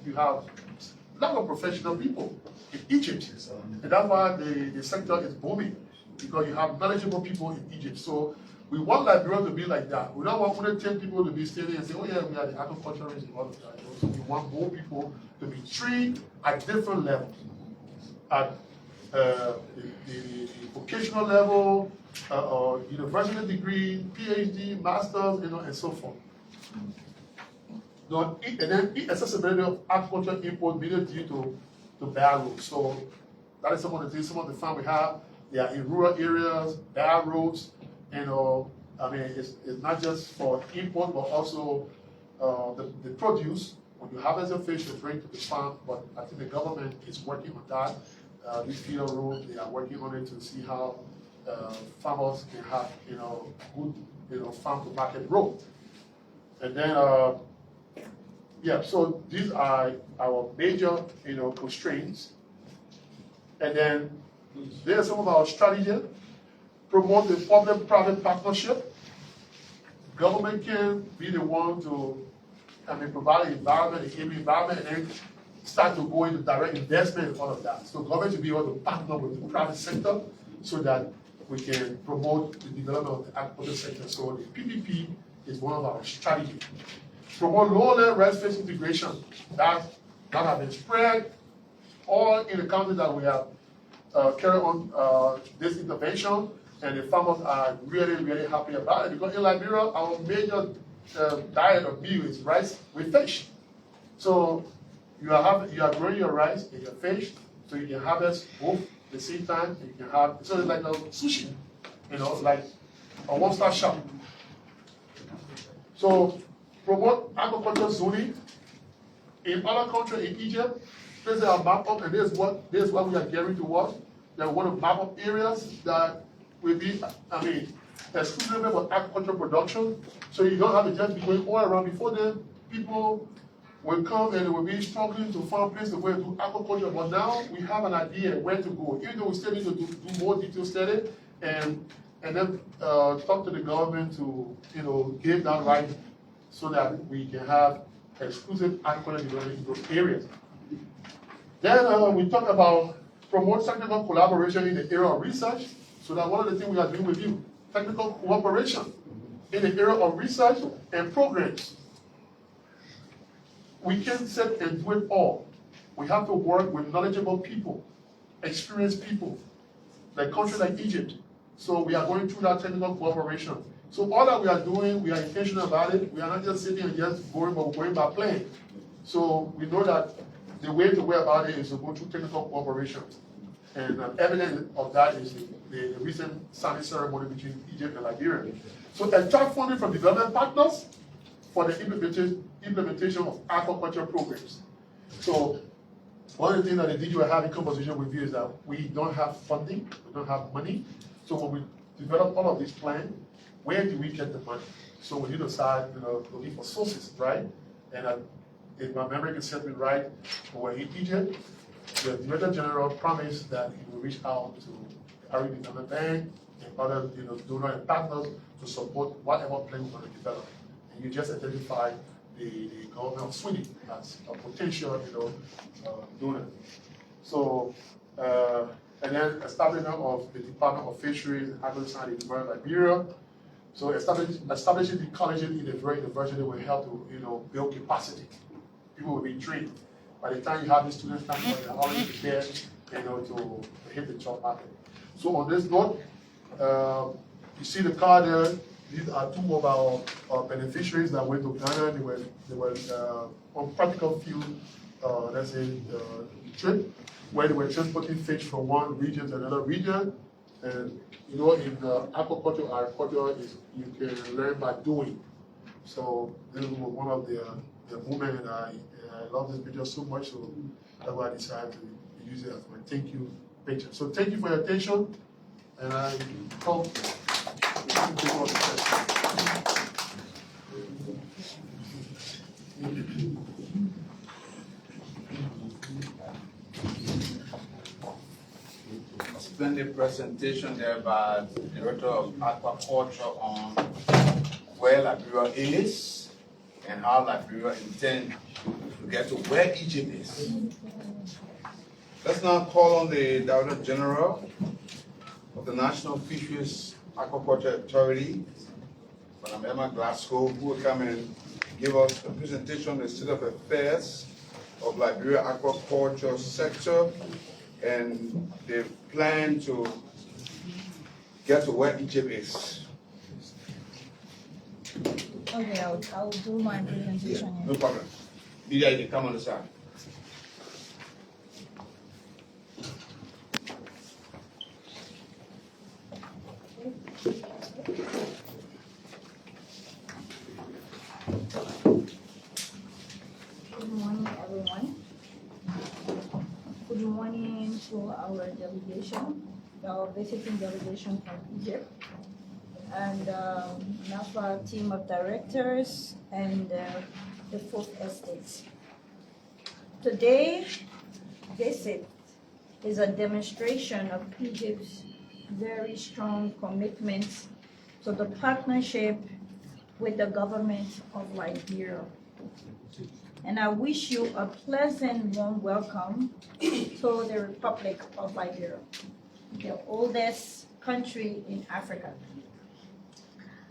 S5: you have a lot of professional people in Egypt. And that's why the sector is booming, because you have knowledgeable people in Egypt. So we want Liberia to be like that. We don't want 10 people to be standing and say, oh yeah, we are the agriculturists and all of that. So we want more people to be trained at different levels. At the vocational level, university degree, PhD, masters, and so forth. And then accessibility of agricultural import mainly due to bad roads. So that is some of the things, some of the farms we have. They are in rural areas, bad roads. It's not just for import, but also the produce. When you harvest a fish, you bring to the farm. But I think the government is working on that. This field road, they are working on it to see how farmers can have, good, farm to market road. And then, so these are our major, constraints. And then there are some of our strategies. Promote the public-private partnership. Government can be the one to, provide the environment, the environment, and then start to go into direct investment and all of that. So government should be able to partner with the private sector so that we can promote the development of the agriculture sector. So the PPP is one of our strategies. Promote low-level rice-based integration that have been spread all in the countries that we have carried on this intervention, and the farmers are really, really happy about it, because in Liberia, our major diet of meal is rice with fish. So you are growing your rice and your fish, so you can harvest both at the same time, and you can have, so it's like a sushi, like a one-stop shop. So promote agricultural zoning. In other countries, in Egypt, places are mapped up, and this is what we are gearing towards. They want to map up areas that will be, exclusively for agricultural production. So you don't have to just be going all around. Before then, people will come and they will be struggling to find a place to go and do agriculture. But now we have an idea where to go. Even though we still need to do more detailed study and then talk to the government to give that right so that we can have exclusive agriculture development in those areas. Then we talk about promote technical collaboration in the area of research. So that one of the things we are doing with you, technical cooperation in the area of research and programs. We can't sit and do it all. We have to work with knowledgeable people, experienced people, like countries like Egypt. So we are going through that technical cooperation. So all that we are doing, we are intentional about it. We are not just sitting and just going, but we're going by plan. So we know that the way to go about it is to go through technical cooperation. And evidence of that is the recent signing ceremony between Egypt and Liberia. So attract funding from development partners for the implementation of aquaculture programs. So one of the things that the DG will have in conversation with you is that we don't have funding, we don't have money. So when we develop all of these plans, where do we get the money? So we need to start looking for sources, right? And if my memory can set me right, when we're in Egypt, the Director General promised that he will reach out to the African Development Bank and other donors and partners to support whatever plan we're going to develop. And you just identified the government of Sweden as a potential donor. So, and then establishment of the Department of Fisheries and Agriculture in Liberia. So establishing the colleges in the very university will help to build capacity. People will be trained. By the time you have the students coming, they're already prepared, to hit the job market. So on this note, you see the card there. These are two of our beneficiaries that went to Ghana. They were on practical field, let's say, trip, where they were transporting fish from one region to another region. And in aquaculture, agriculture is you can learn by doing. So this was one of the movement, and I love this picture so much, so that's why I decided to use it as my thank you picture. So thank you for your attention, and I hope you can take all the questions.
S1: Splendid presentation there by the Director of Aquaculture on where Liberia is and how Liberia intends to get to where Egypt is. Let's now call on the Director General of the National Fisheries Aquaculture Authority, Madam Emma Glasgow, who will come and give us a presentation on the state of affairs of Liberia aquaculture sector and the plan to get to where Egypt is.
S2: Okay, I'll do my presentation here.
S1: No problem. Lydia, you can come on the side.
S2: Good morning, everyone. Good morning to our delegation, our visiting delegation from Egypt, and Nafaa team of directors and the fourth estates. Today's visit is a demonstration of Egypt's very strong commitment to the partnership with the government of Liberia. And I wish you a pleasant warm welcome to the Republic of Liberia, the oldest country in Africa.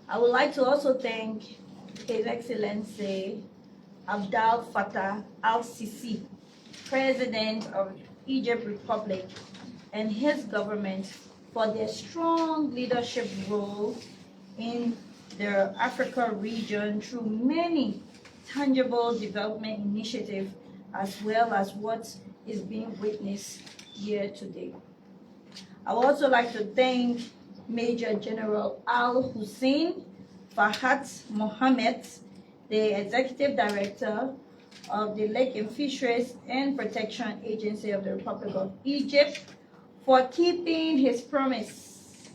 S2: I would like to also thank His Excellency Abdel Fattah al-Sisi, President of Egypt Republic, and his government for their strong leadership role in the Africa region through many tangible development initiatives, as well as what is being witnessed here today. I would also like to thank Major General Al Hussein Fahat Mohammed, the Executive Director of the Lake and Fisheries and Protection Agency of the Republic of Egypt, for keeping his promise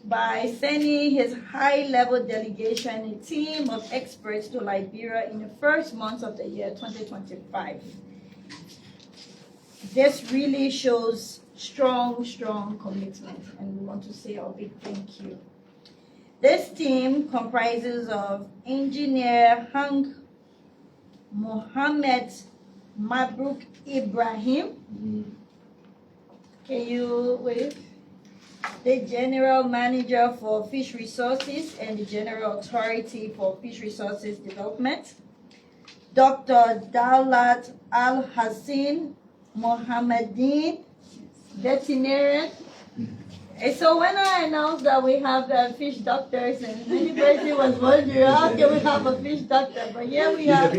S2: by sending his high-level delegation, a team of experts, to Liberia in the first months of the year 2025. This really shows strong commitment, and we want to say a big thank you. This team comprises of Engineer Hang Mohammed Mabruk Ibrahim. Can you wait? The General Manager for Fish Resources and the General Authority for Fish Resources Development. Dr. Daulat Al-Hassin Mohammadin, veterinarian. And so when I announced that we have fish doctors, and many person was wondering, how can we have a fish doctor? But here we have,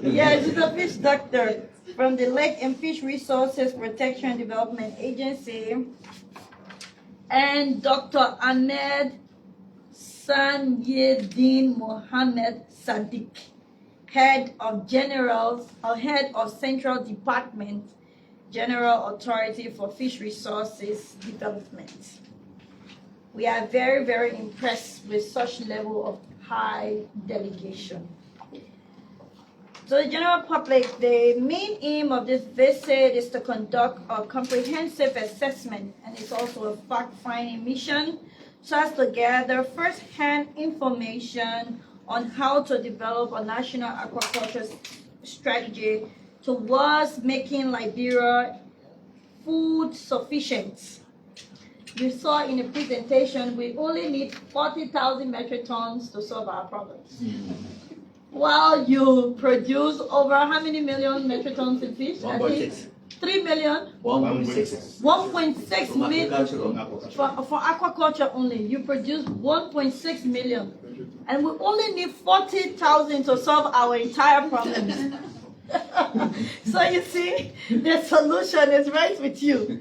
S2: yeah, she's a fish doctor from the Lake and Fish Resources Protection and Development Agency. And Dr. Ahmed Sanyedin Mohammed Sadiq, Head of Central Department, General Authority for Fish Resources Development. We are very impressed with such level of high delegation. So the general public, the main aim of this visit is to conduct a comprehensive assessment, and it's also a fact-finding mission so as to gather first-hand information on how to develop a national aquaculture strategy towards making Liberia food sufficient. You saw in the presentation, we only need 40,000 metric tons to solve our problems. While you produce over how many million metric tons in fish?
S6: 1.6.
S2: 3 million?
S6: 1.6.
S2: 1.6 million. For aquaculture only, you produce 1.6 million. And we only need 40,000 to solve our entire problems. So you see, the solution is right with you.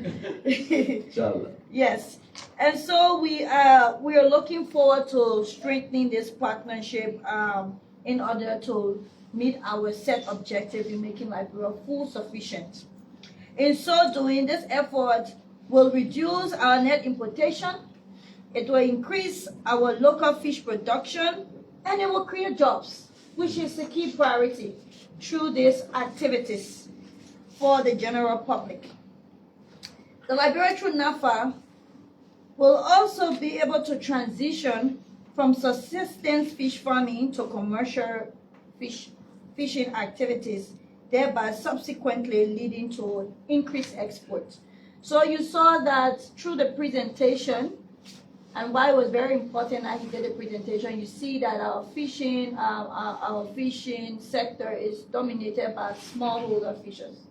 S2: Yes. And so we are looking forward to strengthening this partnership in order to meet our set objective in making Liberia food sufficient. In so doing, this effort will reduce our net importation, it will increase our local fish production, and it will create jobs, which is the key priority through these activities for the general public. The Liberia through Nafaa will also be able to transition from subsistence fish farming to commercial fishing activities, thereby subsequently leading to increased exports. So you saw that through the presentation, and why it was very important that he did the presentation, you see that our fishing sector is dominated by smallholder fishers.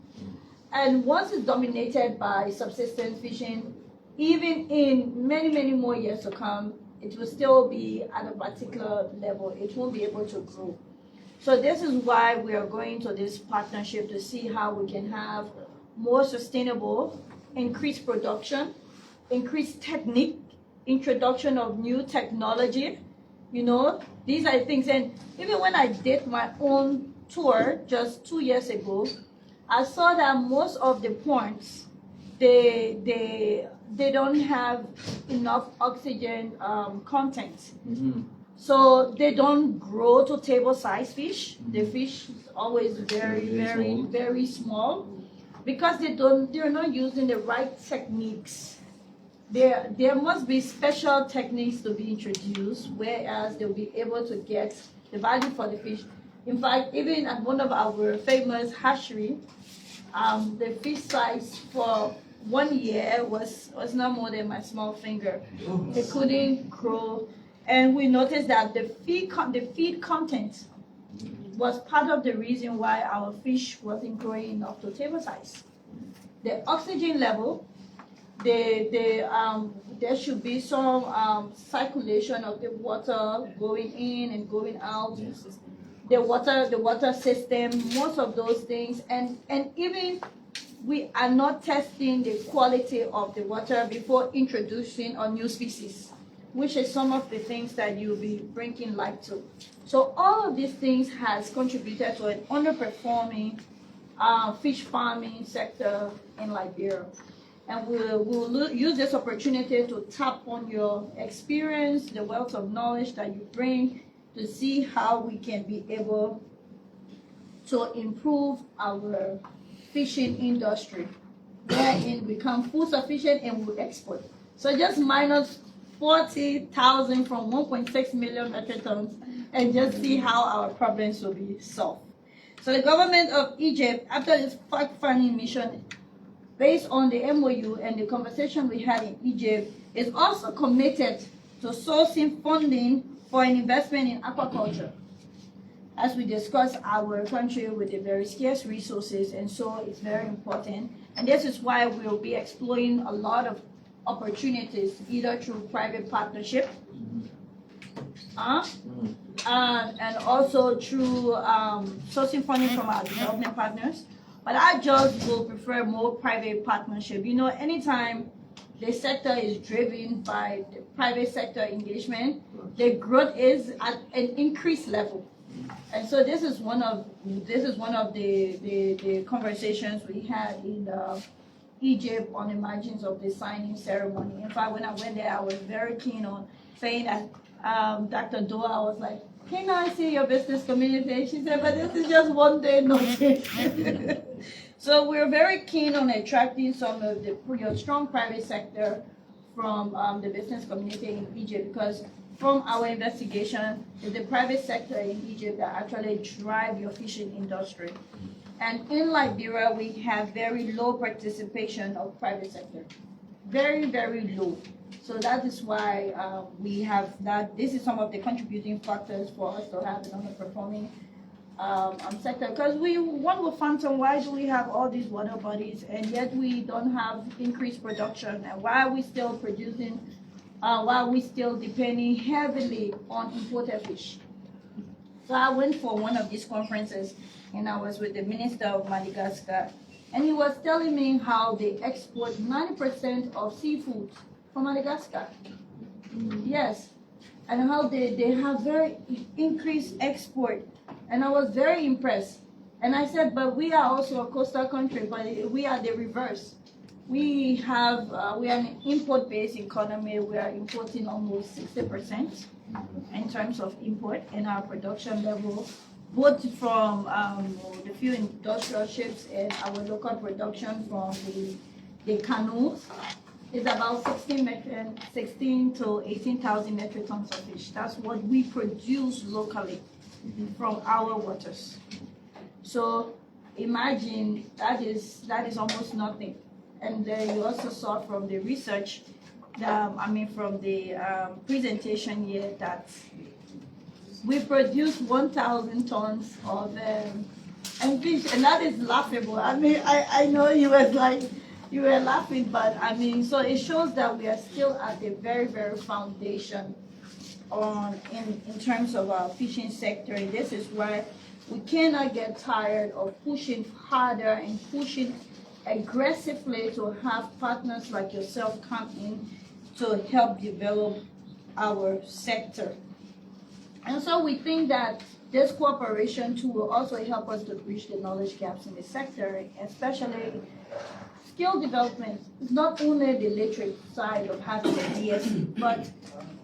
S2: And once it's dominated by subsistence fishing, even in many more years to come, it will still be at a particular level. It won't be able to grow. So this is why we are going to this partnership, to see how we can have more sustainable, increased production, increased technique, introduction of new technology. You know, these are things. And even when I did my own tour just 2 years ago, I saw that most of the ponds, they don't have enough oxygen content. So they don't grow to table size fish. The fish is always very small because they're not using the right techniques. There must be special techniques to be introduced, whereas they'll be able to get the value for the fish. In fact, even at one of our famous hatchery, the fish size for 1 year was not more than my small finger. They couldn't grow And we noticed that the feed content was part of the reason why our fish wasn't growing enough to table size. The oxygen level, there should be some circulation of the water going in and going out. The water system, most of those things, and even we are not testing the quality of the water before introducing a new species, which is some of the things that you'll be bringing light to. So all of these things has contributed to an underperforming fish farming sector in Liberia. And we'll use this opportunity to tap on your experience, the wealth of knowledge that you bring, to see how we can be able to improve our fishing industry, wherein we become food sufficient and we export. So just minus 40,000 from 1.6 million metric tons, and just see how our problems will be solved. So the government of Egypt, after this fact-finding mission, based on the MOU and the conversation we had in Egypt, is also committed to sourcing funding for an investment in aquaculture. As we discuss our country with the very scarce resources, and so it's very important. And this is why we'll be exploring a lot of opportunities, either through private partnership, and also through sourcing funding from our development partners. But I just will prefer more private partnership. You know, anytime the sector is driven by the private sector engagement, the growth is at an increased level. And so this is one of the conversations we had in Egypt on the margins of the signing ceremony. In fact, when I went there, I was very keen on saying that Dr. Doa, I was like, can I see your business community? She said, but this is just one day notice. So we're very keen on attracting some of your strong private sector from the business community in Egypt, because from our investigation, it's the private sector in Egypt that actually drive your fishing industry. And in Liberia, we have very low participation of private sector. Very, very low. So that is why we have that. This is some of the contributing factors for us to have an underperforming sector. Because one will phantom, why do we have all these water bodies and yet we don't have increased production? And why are we still producing, why are we still depending heavily on imported fish? So I went for one of these conferences and I was with the Minister of Madagascar, and he was telling me how they export 90% of seafood from Madagascar. Yes, and how they have very increased export, and I was very impressed. And I said, but we are also a coastal country, but we are the reverse. We are an import-based economy. We are importing almost 60% in terms of import in our production level, both from the few industrial ships and our local production from the canoes. Is about 16 to 18,000 metric tons of fish. That's what we produce locally from our waters. So imagine that is almost nothing. And you also saw from the research, from the presentation here, that we produce 1,000 tons of fish, and that is laughable. I mean, I know you were laughing, but I mean, so it shows that we are still at the very, very foundation in terms of our fishing sector. And this is why we cannot get tired of pushing harder and pushing aggressively to have partners like yourself come in to help develop our sector. And so we think that this cooperation too will also help us to bridge the knowledge gaps in the sector, especially skill development. It's not only the literate side of having a DSE, but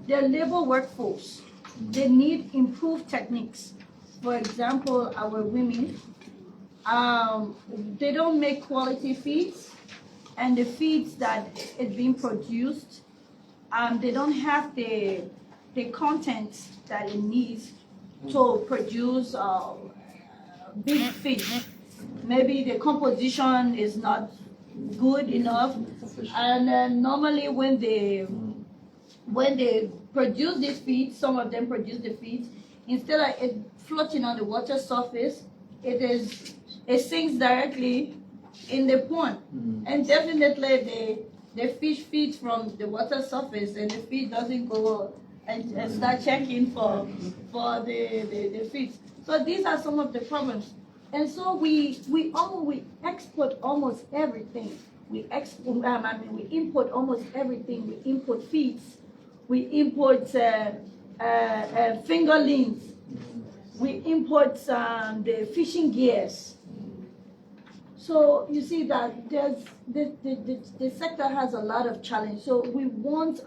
S2: the labor workforce. They need improved techniques. For example, our women, they don't make quality feeds, and the feeds that is being produced, they don't have the content that it needs to produce big fish. Maybe the composition is not good enough, and then normally when they produce these feeds. Some of them produce the feeds. Instead of it floating on the water surface, it sinks directly in the pond. And definitely the fish feeds from the water surface, and the feed doesn't go and start checking for the feeds. So these are some of the problems. And so we export almost everything. We import almost everything. We import feeds. We import fingerlings. We import the fishing gears. So you see that the sector has a lot of challenge. So we want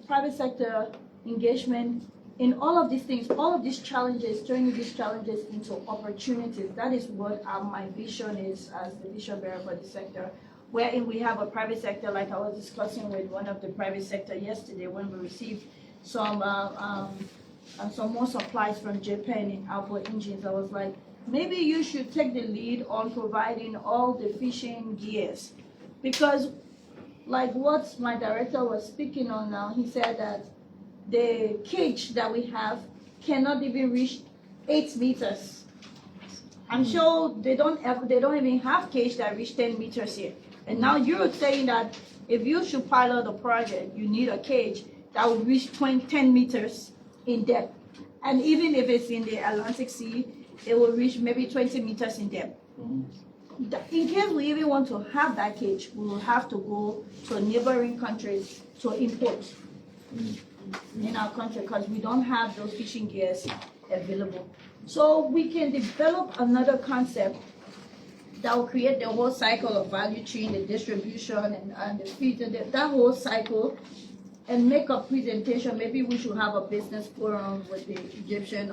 S2: private sector engagement in all of these things, all of these challenges, turning these challenges into opportunities. That is what my vision is as the vision bearer for the sector, wherein we have a private sector, like I was discussing with one of the private sector yesterday when we received some more supplies from Japan in outboard engines. I was like, maybe you should take the lead on providing all the fishing gears, because like what my director was speaking on now, he said that the cage that we have cannot even reach 8 meters. I'm sure they don't even have cage that reach 10 meters here. And now you're saying that if you should pilot a project, you need a cage that will reach 10 meters in depth. And even if it's in the Atlantic Sea, it will reach maybe 20 meters in depth. In case we even want to have that cage, we will have to go to neighboring countries to import in our country, because we don't have those fishing gears available. So we can develop another concept that will create the whole cycle of value chain, the distribution and the feed, that whole cycle, and make a presentation. Maybe we should have a business forum with the Egyptian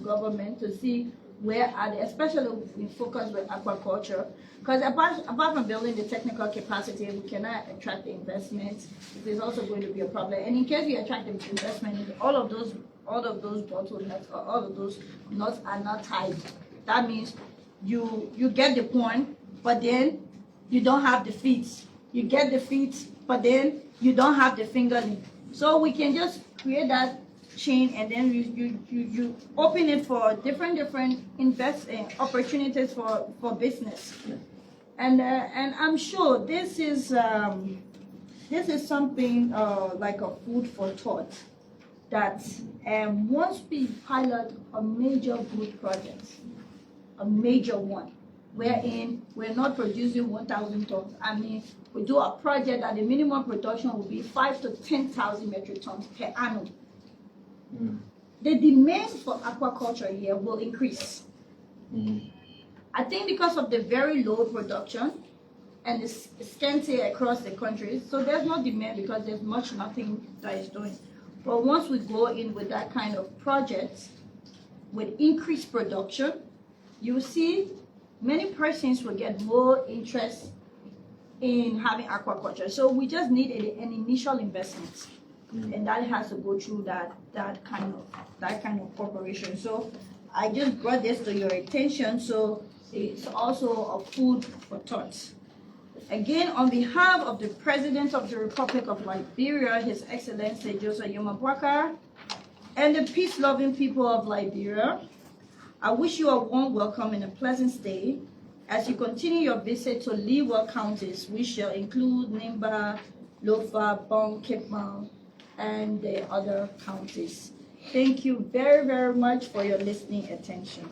S2: government to see where are they, especially we focus with aquaculture, because apart from building the technical capacity, we cannot attract the investment. There's also going to be a problem. And in case we attract the investment, all of those bottlenecks, all of those knots are not tied. That means you get the point, but then you don't have the feeds. You get the feeds, but then you don't have the fingerling. So we can just create that chain, and then you open it for different investing opportunities for business. And I'm sure this is something like a food for thought, that once we pilot a major good project, a major one, wherein we're not producing 1,000 tons. I mean, we do a project that the minimum production will be 5,000 to 10,000 metric tons per annum. The demand for aquaculture here will increase. I think because of the very low production and the scarcity across the country, so there's no demand because there's nothing that is doing. But once we go in with that kind of project, with increased production, you see many persons will get more interest in having aquaculture. So we just need an initial investment, and that has to go through that kind of corporation. So I just brought this to your attention. So it's also a food for thought. Again, on behalf of the President of the Republic of Liberia, His Excellency Joseph Yomabwakar, and the peace-loving people of Liberia, I wish you a warm welcome and a pleasant stay as you continue your visit to Leeward counties, which shall include Nimba, Lofa, Bong, Kipman, and the other counties. Thank you very, very much for your listening attention.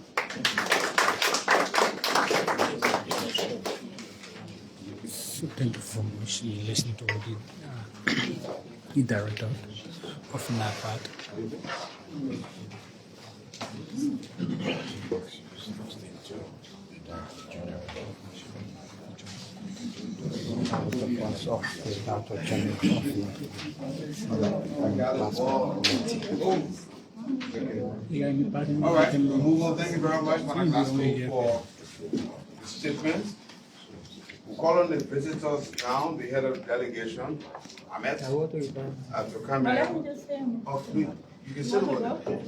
S9: Thank you for much listening to the director of Nafaa.
S1: All right, we'll move on. Thank you very much, Madam for the statement. We'll call on the visitors now, the head of the delegation, Ahmed, to come in. You can sit over there.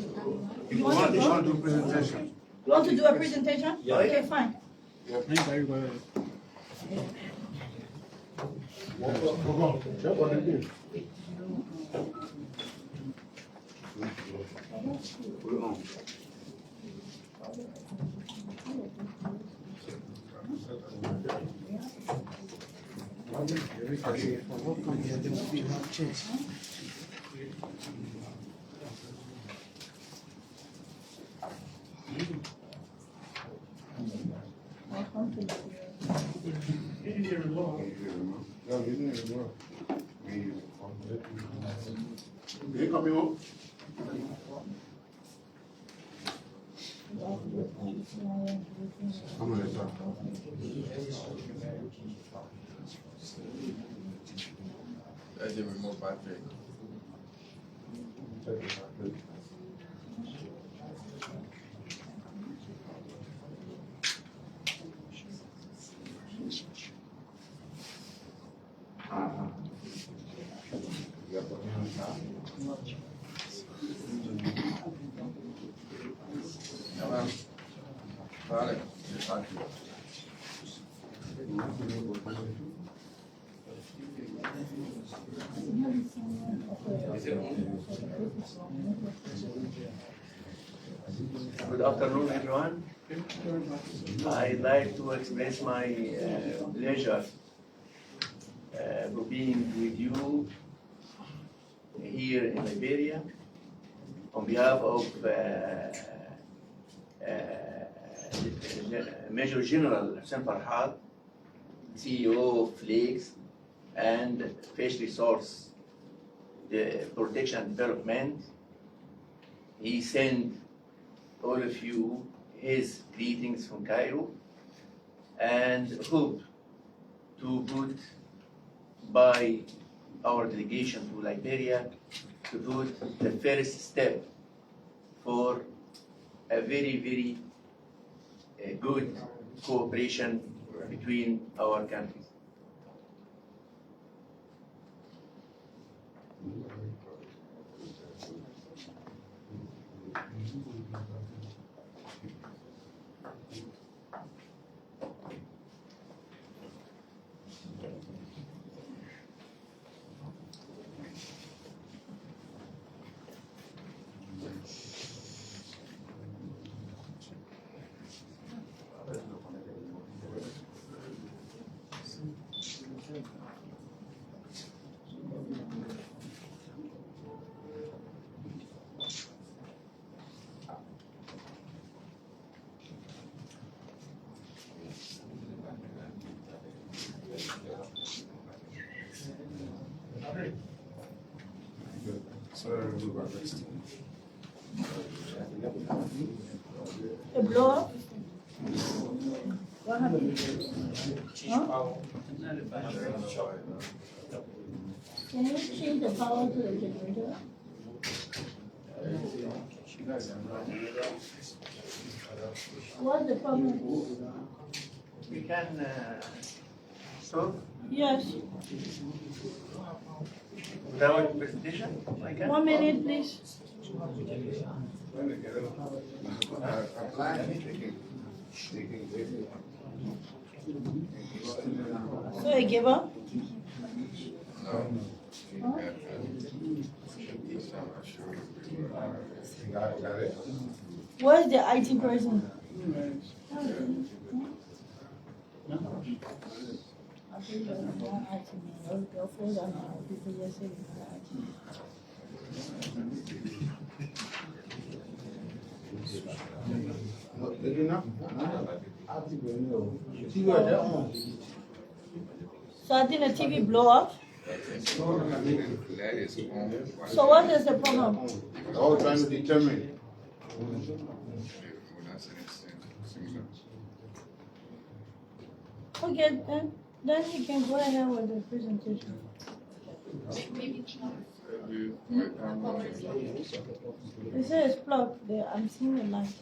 S1: If you want to do a presentation.
S2: You want to do a presentation? Yeah. Okay, fine.
S1: We're on.
S5: You coming home?
S1: I'm gonna talk.
S4: That's the remote battery. Vale.
S6: Good afternoon, everyone. I'd like to express my pleasure for being with you here in Liberia on behalf of Major General Hussein Farhad, CEO of Flakes and Fish Resource Protection and Development. He sent all of you his greetings from Cairo and hope to put by our delegation to Liberia to put the first step for a very, very good cooperation between our countries.
S2: A blow up? What happened? Huh? Can you change the power to the generator? What's the problem?
S6: We can stop
S2: Yes.
S6: without presentation? I can.
S2: 1 minute, please. So I give up? Where's the IT person? So I think the TV blow up? So what is the problem?
S1: All trying to determine.
S2: Okay, then you can go ahead with the presentation. It says plugged there. I'm seeing the light.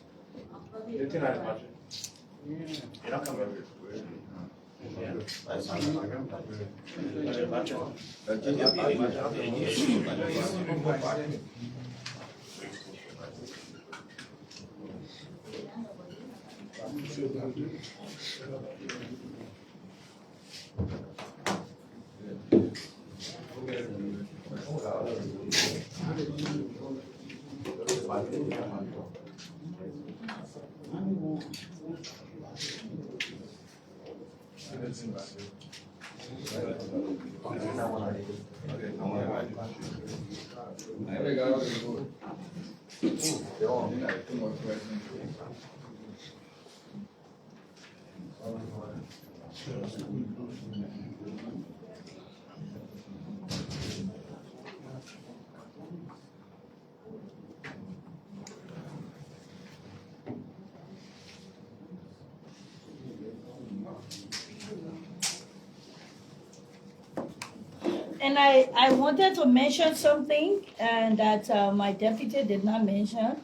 S2: And I wanted to mention something, and that my deputy did not mention.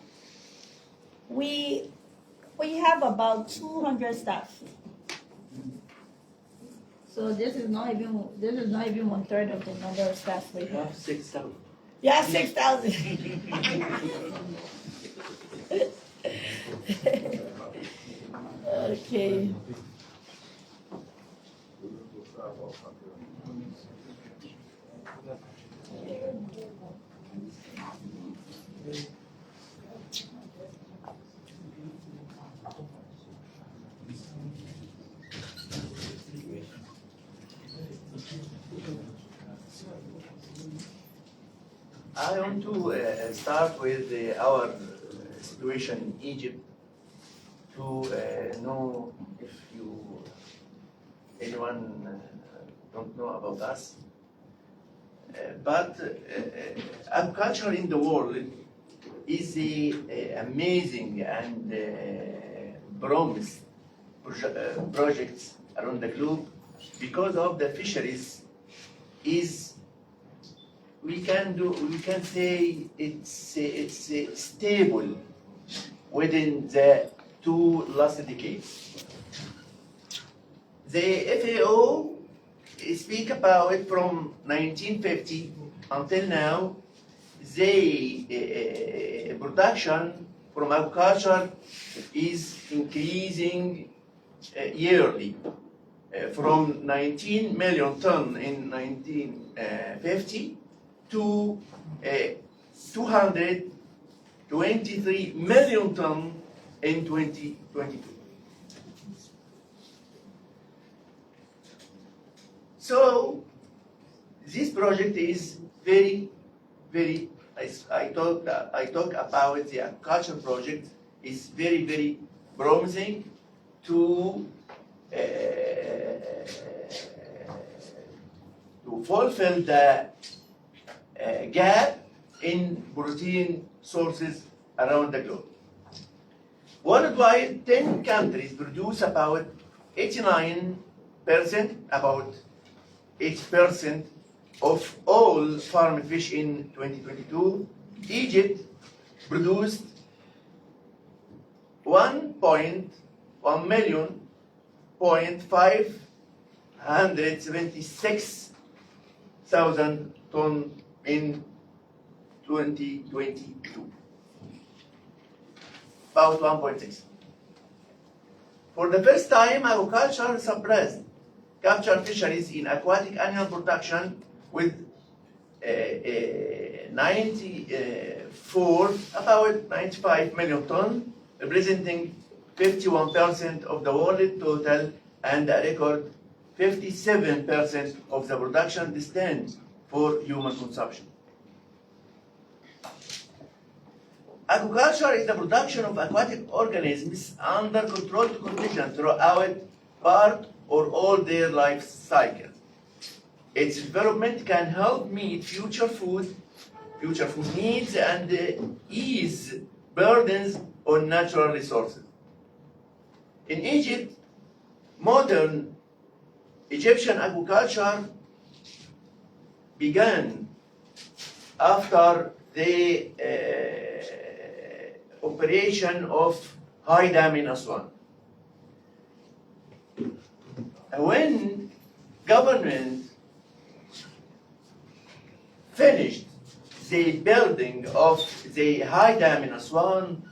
S2: We have about 200 staff. So this is not even 1/3 of the number of staff we have.
S6: 6,000.
S2: Yeah, 6,000. Okay.
S6: I want to start with our situation in Egypt to know if anyone don't know about us. But agriculture in the world is amazing and promised projects around the globe because of the fisheries we can say it's stable within the 2 last decades. The FAO speak about it from 1950 until now. The production from agriculture is increasing yearly from 19 million ton in 1950 to 223 million ton in 2022. So this project is very, very. I talk about the agriculture project is very, very promising to fulfill the gap in protein sources around the globe. Worldwide, 10 countries produce about 89%, about 8% of all farmed fish in 2022. Egypt produced 1,576,000 tons in 2022. About 1.6. For the first time, agriculture surpassed capture fisheries in aquatic annual production with 95 million tons, representing 51% of the world total and a record 57% of the production destined for human consumption. Aquaculture is the production of aquatic organisms under controlled conditions throughout part or all their life cycle. Its development can help meet future food needs and ease burdens on natural resources. In Egypt, modern Egyptian aquaculture began after the operation of High Dam in Aswan. When government finished the building of the High Dam in Aswan,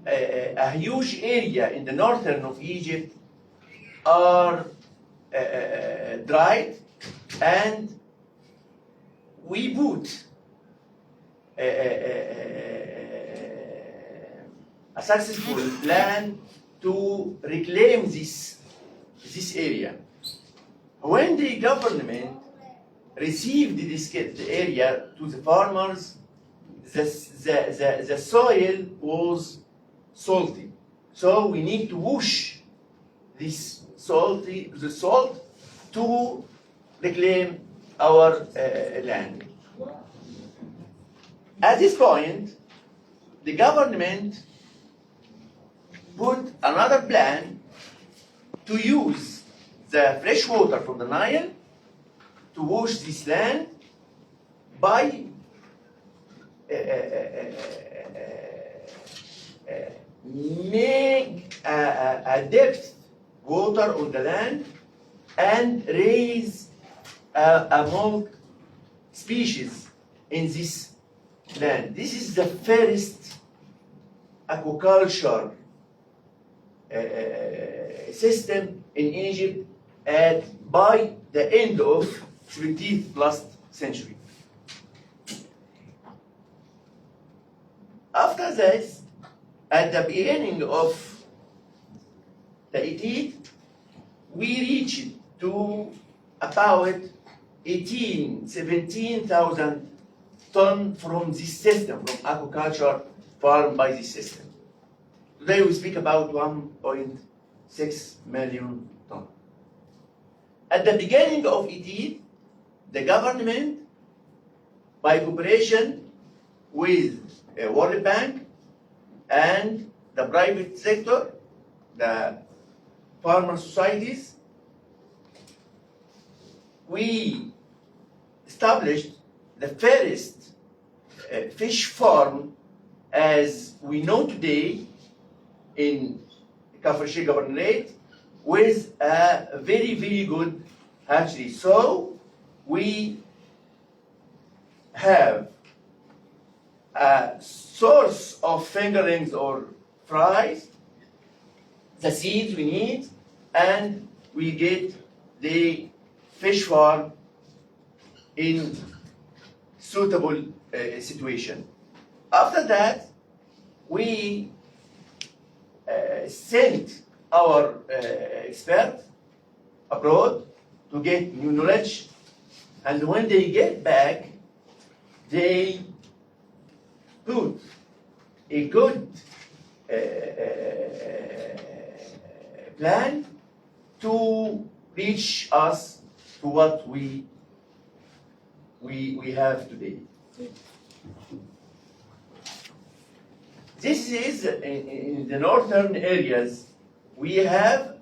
S6: a huge area in the northern of Egypt are dried, and we put a successful plan to reclaim this area. When the government received the area to the farmers, the soil was salty. So we need to wash the salt to reclaim our land. At this point, the government put another plan to use the fresh water from the Nile to wash this land by make a depth water on the land and raise a milk species in this land. This is the first aquaculture system in Egypt by the end of 17th plus century. After this, at the beginning of the 18th, we reached to about 17,000 tons from this system, from aquaculture farmed by this system. Today we speak about 1.6 million tons. At the beginning of 18th, the government, by cooperation with World Bank and the private sector, the farmer societies, we established the first fish farm as we know today in Kafr Sheikh Governorate with a very, very good hatchery. So we have a source of fingerlings or fries, the seeds we need, and we get the fish farm in suitable situation. After that, we sent our experts abroad to get new knowledge, and when they get back, they put a good plan to reach us to what we have today. This is in the northern areas. We have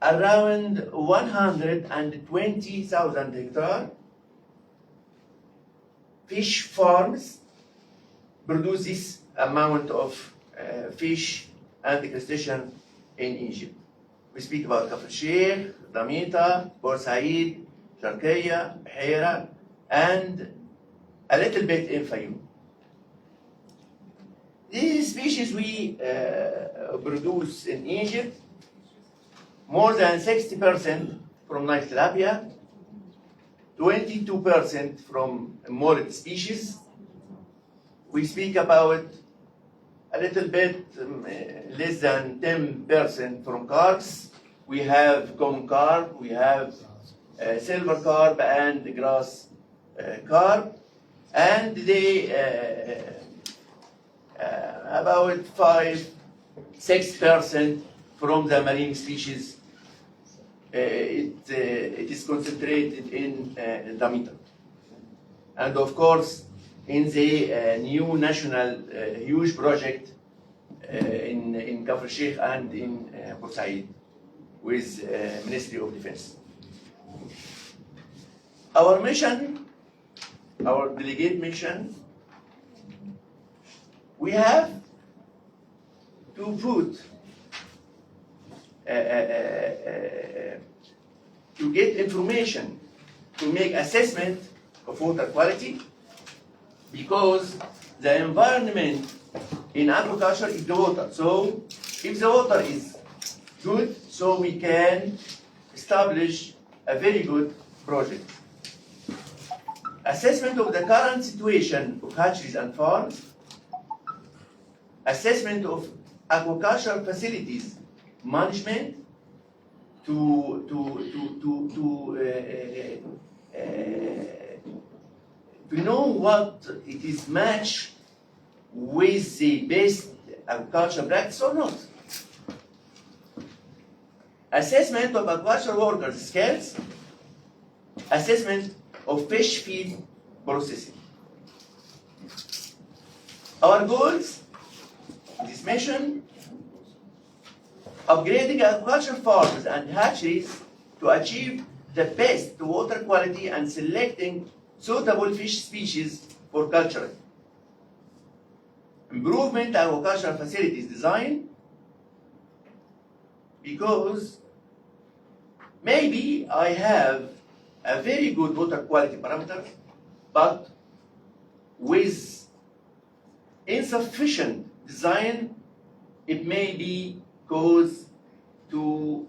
S6: around 120,000 hectares. Fish farms produce this amount of fish and crustacean in Egypt. We speak about Kafr Sheikh, Damietta, Port Said, Sharqiya, Hira, and a little bit in Fayoum. These species we produce in Egypt, more than 60% from Nile tilapia, 22% from mollusc species. We speak about a little bit less than 10% from carps. We have common carp, we have silver carp and grass carp, and they about 5-6% from the marine species. It is concentrated in Damietta. And of course, in the new national huge project in Kafr Sheikh and in Port Said with Ministry of Defense. Our mission, our delegate mission, we have to put to get information to make assessment of water quality, because the environment in agriculture is the water. So if the water is good, so we can establish a very good project. Assessment of the current situation of hatcheries and farms, assessment of aquaculture facilities management to know what it is matched with the best aquaculture practice or not. Assessment of aquaculture workers' skills, assessment of fish feed processing. Our goals, this mission, upgrading aquaculture farms and hatcheries to achieve the best water quality and selecting suitable fish species for culturing. Improvement aquaculture facilities design, because maybe I have a very good water quality parameter, but with insufficient design, it may be cause to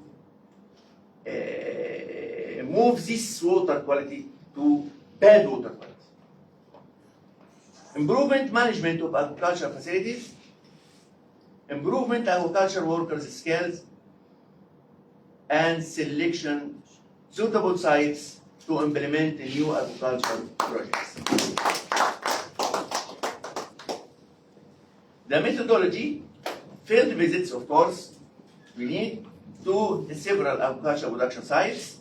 S6: move this water quality to bad water quality. Improvement management of aquaculture facilities, improvement aquaculture workers' skills, and selection suitable sites to implement new aquaculture projects. The methodology, field visits, of course, we need to several aquaculture production sites,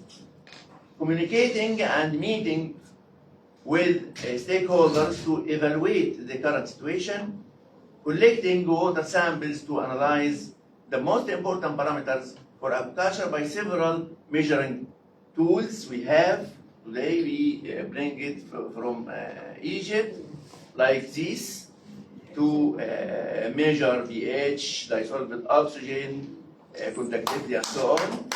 S6: communicating and meeting with stakeholders to evaluate the current situation, collecting water samples to analyze the most important parameters for aquaculture by several measuring tools we have. Today we bring it from Egypt, like this, to measure pH, dissolved oxygen, conductivity, and so on.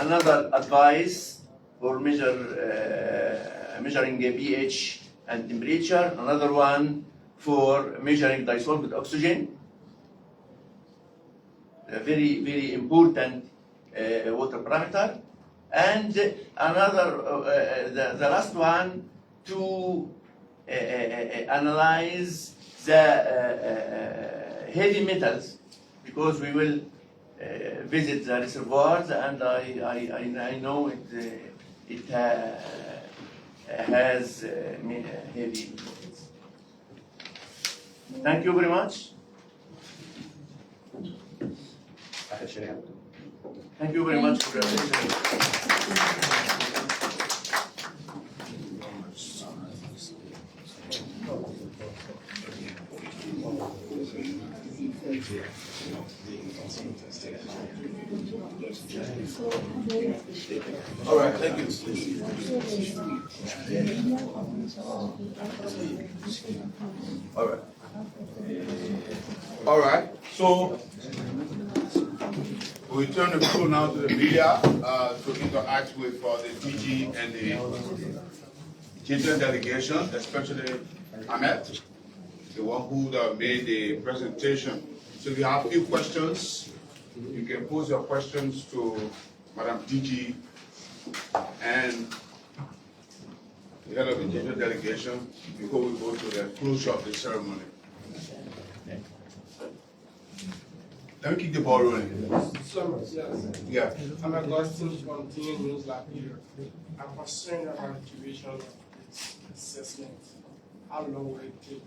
S6: Another advice for measuring pH and temperature. Another one for measuring dissolved oxygen. A very, very important water parameter. And another, the last one, to analyze the heavy metals, because we will visit the reservoirs, and I know it has heavy metals. Thank you very much. Thank you very much for your attention.
S1: All right, thank you. All right. All right, so we turn the floor now to the media to interact with the DG and the children delegation, especially Ahmed, the one who made the presentation. So if you have a few questions, you can pose your questions to Madam DG and the head of the children delegation before we go to the closure of the ceremony. Let me keep the ball rolling.
S3: Yes.
S1: Yeah.
S3: I'm Augustine from Teen News Liberia. I'm concerned about the duration of this assessment. How long will it take?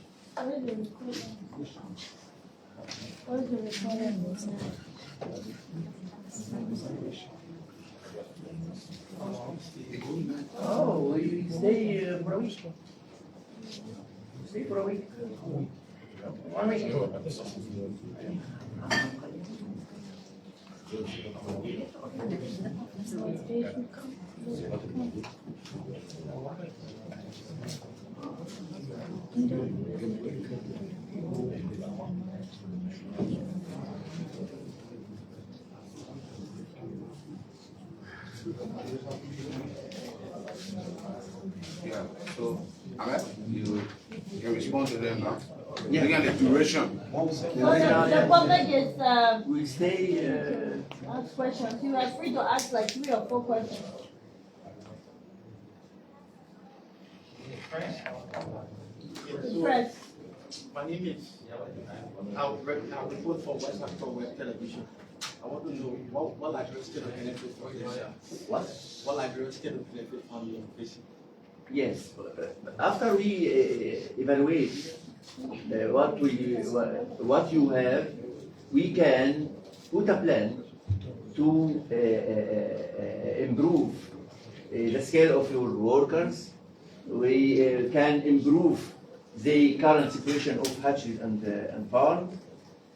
S6: Oh, we stay for a week. Stay for a week. 1 week.
S1: Yeah. So, Ahmed, you can respond to them now. Yeah. Again, the duration.
S2: The public is
S6: We stay.
S2: ask questions. You are free to ask like 3 or 4 questions. Press.
S10: My name is I'll report for West Africa Web Television. I want to know what Liberia State will benefit from this. What Liberia State will benefit from the innovation.
S6: Yes, after we evaluate what you have, we can put a plan to improve the scale of your workers. We can improve the current situation of hatcheries and farm.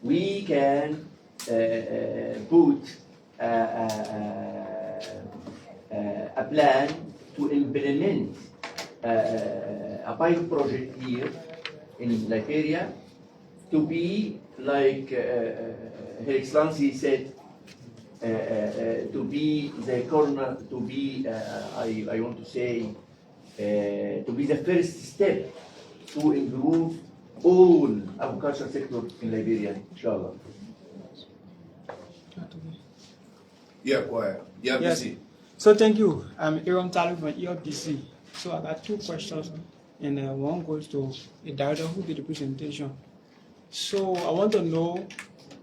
S6: We can put a plan to implement a pilot project here in Liberia to be like Her Excellency said, to be the corner, to be I want to say to be the first step to improve all agriculture sector in Liberia, inshallah.
S1: Yeah, go ahead. Yeah,
S11: yes.
S1: BC.
S11: So thank you. I'm Aaron Talib from EFDC. So I got two questions, and one goes to the director who did the presentation. So I want to know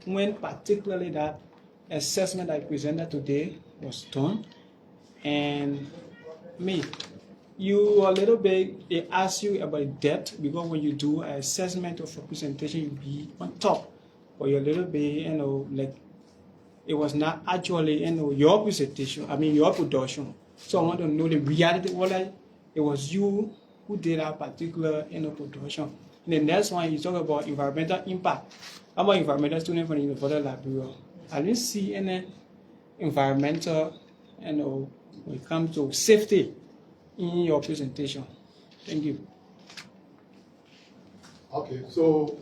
S11: when particularly that assessment I presented today was done, and you a little bit, they ask you about depth, because when you do an assessment of a presentation, you be on top, but you're a little bit, like it was not actually, your presentation, your production. So I want to know the reality, whether it was you who did that particular, production. And the next one, you talk about environmental impact. I'm an environmental student from the University of Liberia. I didn't see any environmental, when it comes to safety in your presentation. Thank you.
S5: Okay, so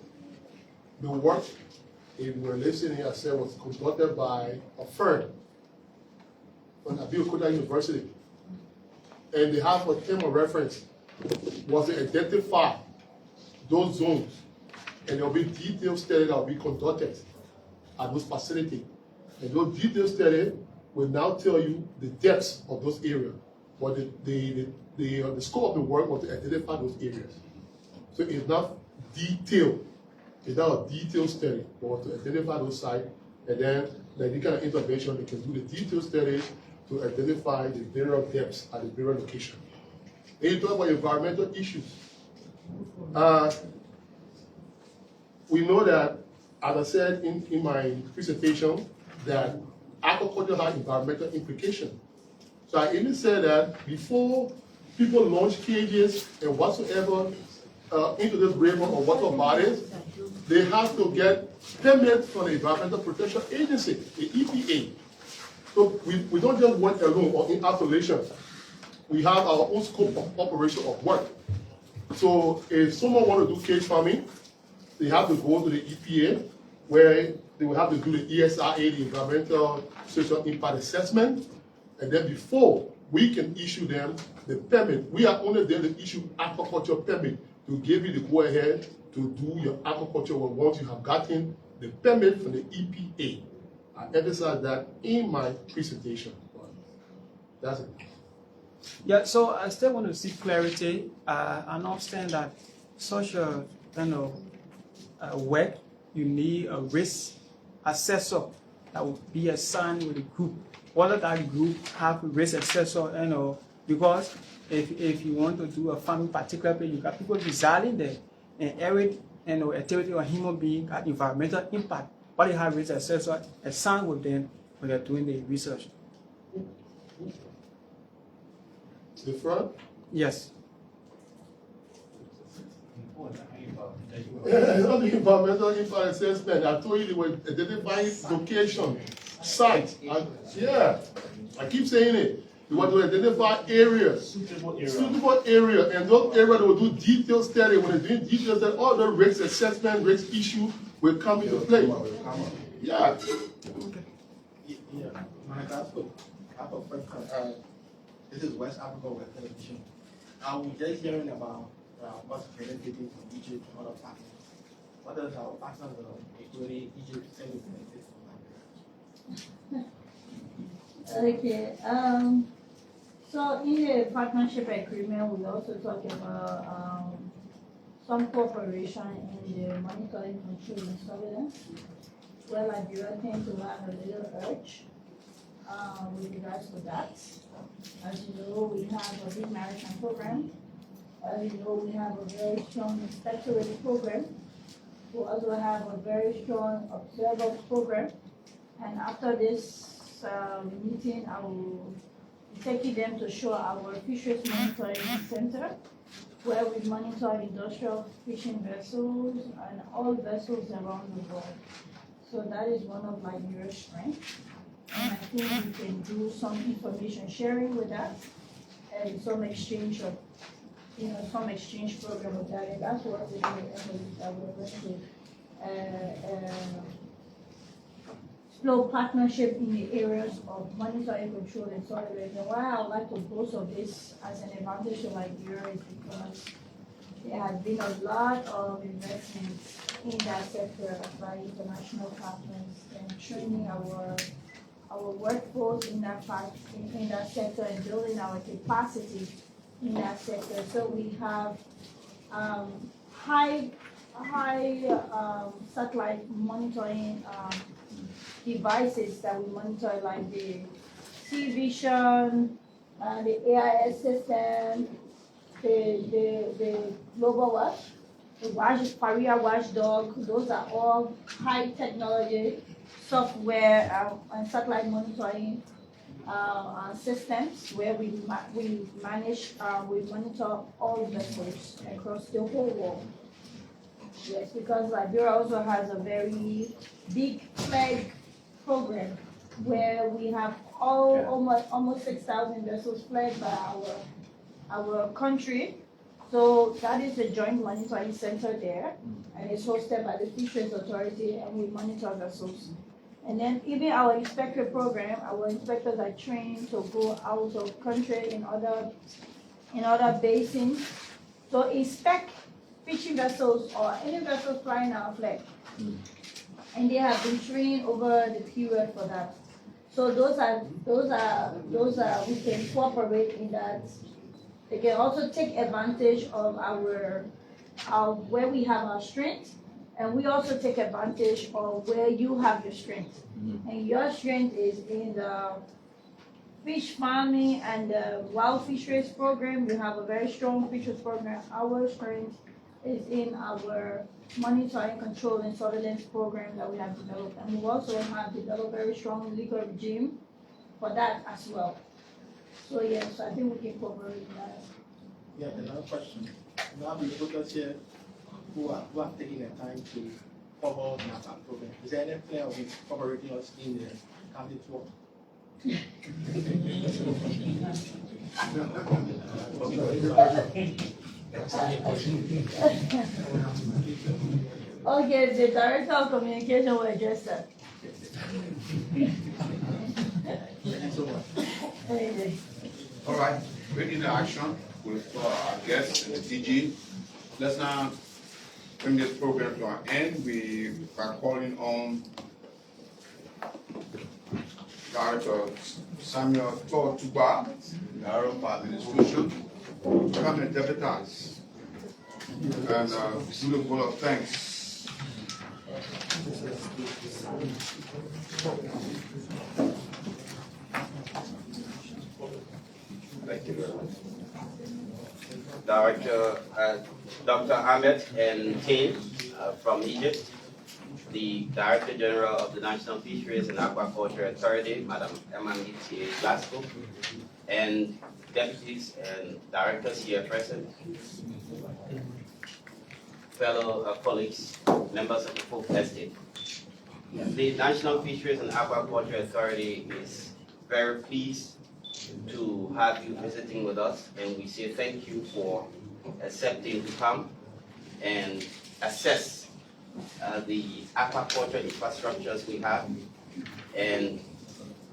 S5: the work, if we're listening, I said, was conducted by a firm from Aquqcaltur University. And they have a term of reference was to identify those zones, and there will be detailed study that will be conducted at those facilities. And those detailed study will now tell you the depths of those areas. But the scope of the work was to identify those areas. So it's not detailed. It's not a detailed study, but to identify those sites, and then the kind of intervention, they can do the detailed study to identify the various depths at the various location. Then you talk about environmental issues. We know that, as I said in my presentation, that aquaculture has environmental implications. So I even said that before people launch cages and whatsoever into this river or water bodies, they have to get permit from the Environmental Protection Agency, the EPA. So we don't just work alone or in isolation. We have our own scope of operation of work. So if someone wants to do cage farming, they have to go to the EPA, where they will have to do the ESIA, the Environmental Social Impact Assessment, and then before we can issue them the permit, we are only there to issue aquaculture permit to give you the go-ahead to do your aquaculture work once you have gotten the permit from the EPA. I emphasize that in my presentation. That's it.
S11: Yeah, so I still want to see clarity. I understand that such a work, you need a risk assessor that will be assigned with a group. Whether that group have a risk assessor, because if you want to do a farming particular place, you got people residing there, and every activity or human being got environmental impact. But you have risk assessor assigned with them when they're doing the research.
S5: The front?
S11: Yes.
S5: It's not the environmental impact assessment. I told you they were identifying location, site. Yeah, I keep saying it. You want to identify areas, suitable area, and those areas they will do detailed study. When they're doing detailed study, all the risk assessment, risk issue will come into play. Yeah.
S10: Yeah, I have a question. This is West Africa Web Television. I was just hearing about what's benefiting from Egypt and other partners. What does our partners including Egypt say we benefit from Liberia?
S2: Okay. So in the partnership agreement, we also talk about some cooperation in the monitoring, control, and surveillance, where Liberia tend to have a little urge with regards to that. As you know, we have a big maritime program. As you know, we have a very strong inspectorate program. We also have a very strong observer program. And after this meeting, I will take them to show our fisheries monitoring center, where we monitor industrial fishing vessels and all vessels around the world. So that is one of Liberia's strengths. And I think we can do some information sharing with that and some exchange of, some exchange program with that. And that's what we're going to explore partnership in the areas of monitoring, control, and surveillance. And why I would like to boast of this as an advantage to Liberia is because there has been a lot of investments in that sector by international partners and training our workforce in that sector and building our capacity in that sector. So we have high satellite monitoring devices that we monitor, like the sea vision, the AIS system, the global watch, the Paria watchdog. Those are all high technology software and satellite monitoring systems where we manage, we monitor all vessels across the whole world. Yes, because Liberia also has a very big flag program where we have almost 6,000 vessels flagged by our country. So that is a joint monitoring center there, and it's hosted by the Fisheries Authority, and we monitor vessels. And then even our inspector program, our inspectors are trained to go out of country in other basins to inspect fishing vessels or any vessels flying our flag. And they have been trained over the period for that. So those are we can cooperate in that. They can also take advantage of where we have our strength, and we also take advantage of where you have your strength. And your strength is in the fish farming and the wild fisheries program. We have a very strong fisheries program. Our strength is in our monitoring, control, and surveillance program that we have developed. And we also have developed very strong legal regime for that as well. So yes, I think we can cooperate in that.
S10: Yeah, another question. You have the workers here who are taking the time to follow the Nafaa program. Is there any plan of incorporating us in the county tour?
S2: Okay, the director of communication will address that.
S10: Thank you so much.
S1: All right, we're in action with our guests and the DG. Let's now bring this program to an end. We are calling on Director Samuel Tortuba, Director of Administration, Cabinet Deputies, and do the vote of thanks.
S12: Thank you very much. Director Dr. Ahmed and team from Egypt, the Director General of the National Fisheries and Aquaculture Authority, Madam Emma-T. Glasgow, and deputies and directors here present, fellow colleagues, members of the full estate. The National Fisheries and Aquaculture Authority is very pleased to have you visiting with us, and we say thank you for accepting to come and assess the aquaculture infrastructures we have and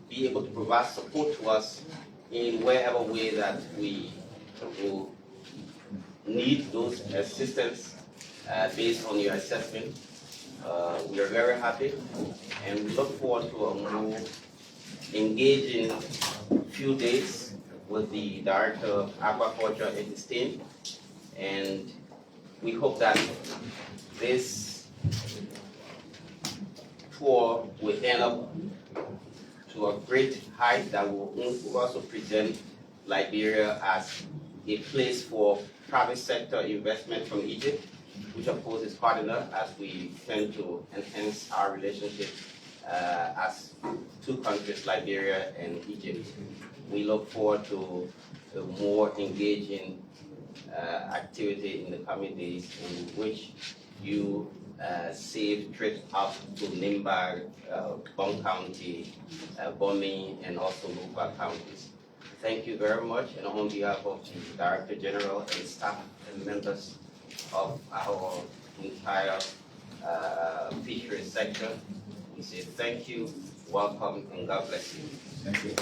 S12: be able to provide support to us in wherever way that we will need those assistance based on your assessment. We are very happy, and we look forward to a more engaging few days with the Director of Aquaculture in his team, and we hope that this tour will end up to a great height that will also present Liberia as a place for private sector investment from Egypt, which of course is partner as we tend to enhance our relationship as two countries, Liberia and Egypt. We look forward to a more engaging activity in the coming days in which you safe trips up to Limburg, Bong County, Bomi, and also Luba counties. Thank you very much, and on behalf of the Director General and staff and members of our entire fisheries sector, we say thank you, welcome, and God bless you.
S1: Thank you.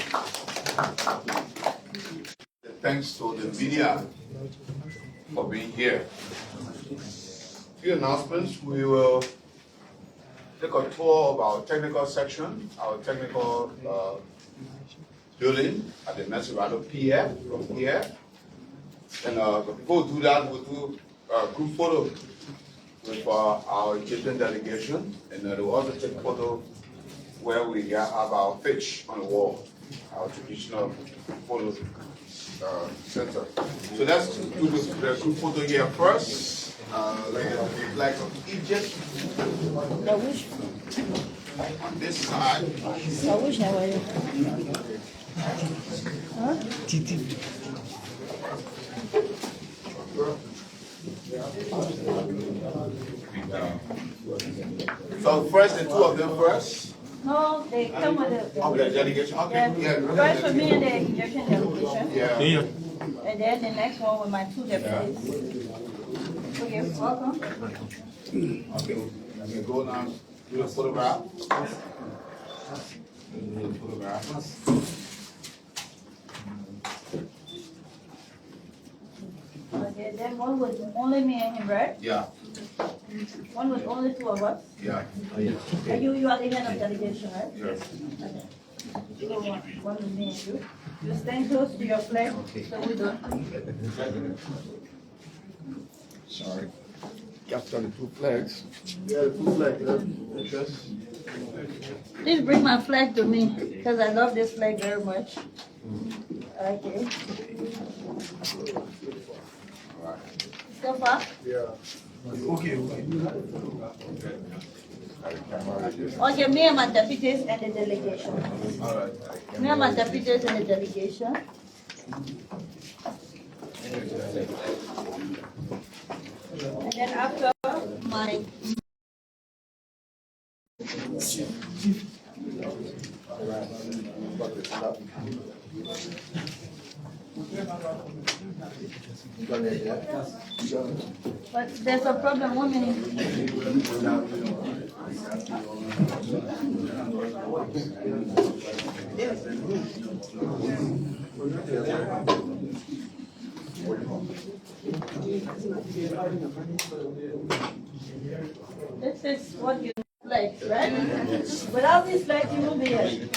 S1: Thanks to the media for being here. Few announcements. We will take a tour of our technical section, our technical building at the Mesurado Pier from here. And before we do that, we'll do a group photo with our Egyptian delegation, and we'll also take a photo where we have our fish on the wall, our traditional photo center. So let's do the group photo here first. Like the flag of Egypt. On this side. So first, the two of them first.
S2: No, they come with the
S1: delegation. Okay. Yeah.
S2: First with me and the Egyptian delegation.
S1: Yeah.
S2: And then the next one with my two deputies. Okay, welcome.
S1: Okay, let me go now. Do a photograph.
S2: Okay, then one was only me and him, right?
S1: Yeah.
S2: One was only two of us.
S1: Yeah.
S2: And you are the head of delegation, right?
S1: Yes.
S2: Okay. So one with me and you. You stand close to your flag, so we don't.
S1: Sorry. Capture the two flags.
S5: Yeah, the two flags. Yes.
S2: Please bring my flag to me, because I love this flag very much. Okay. So far?
S5: Yeah.
S1: Okay.
S2: Okay, me and my deputies and the delegation.
S1: All right.
S2: Me and my deputies and the delegation. And then after my but there's a problem, 1 minute. This is what you like, right? Without this light, you will be here.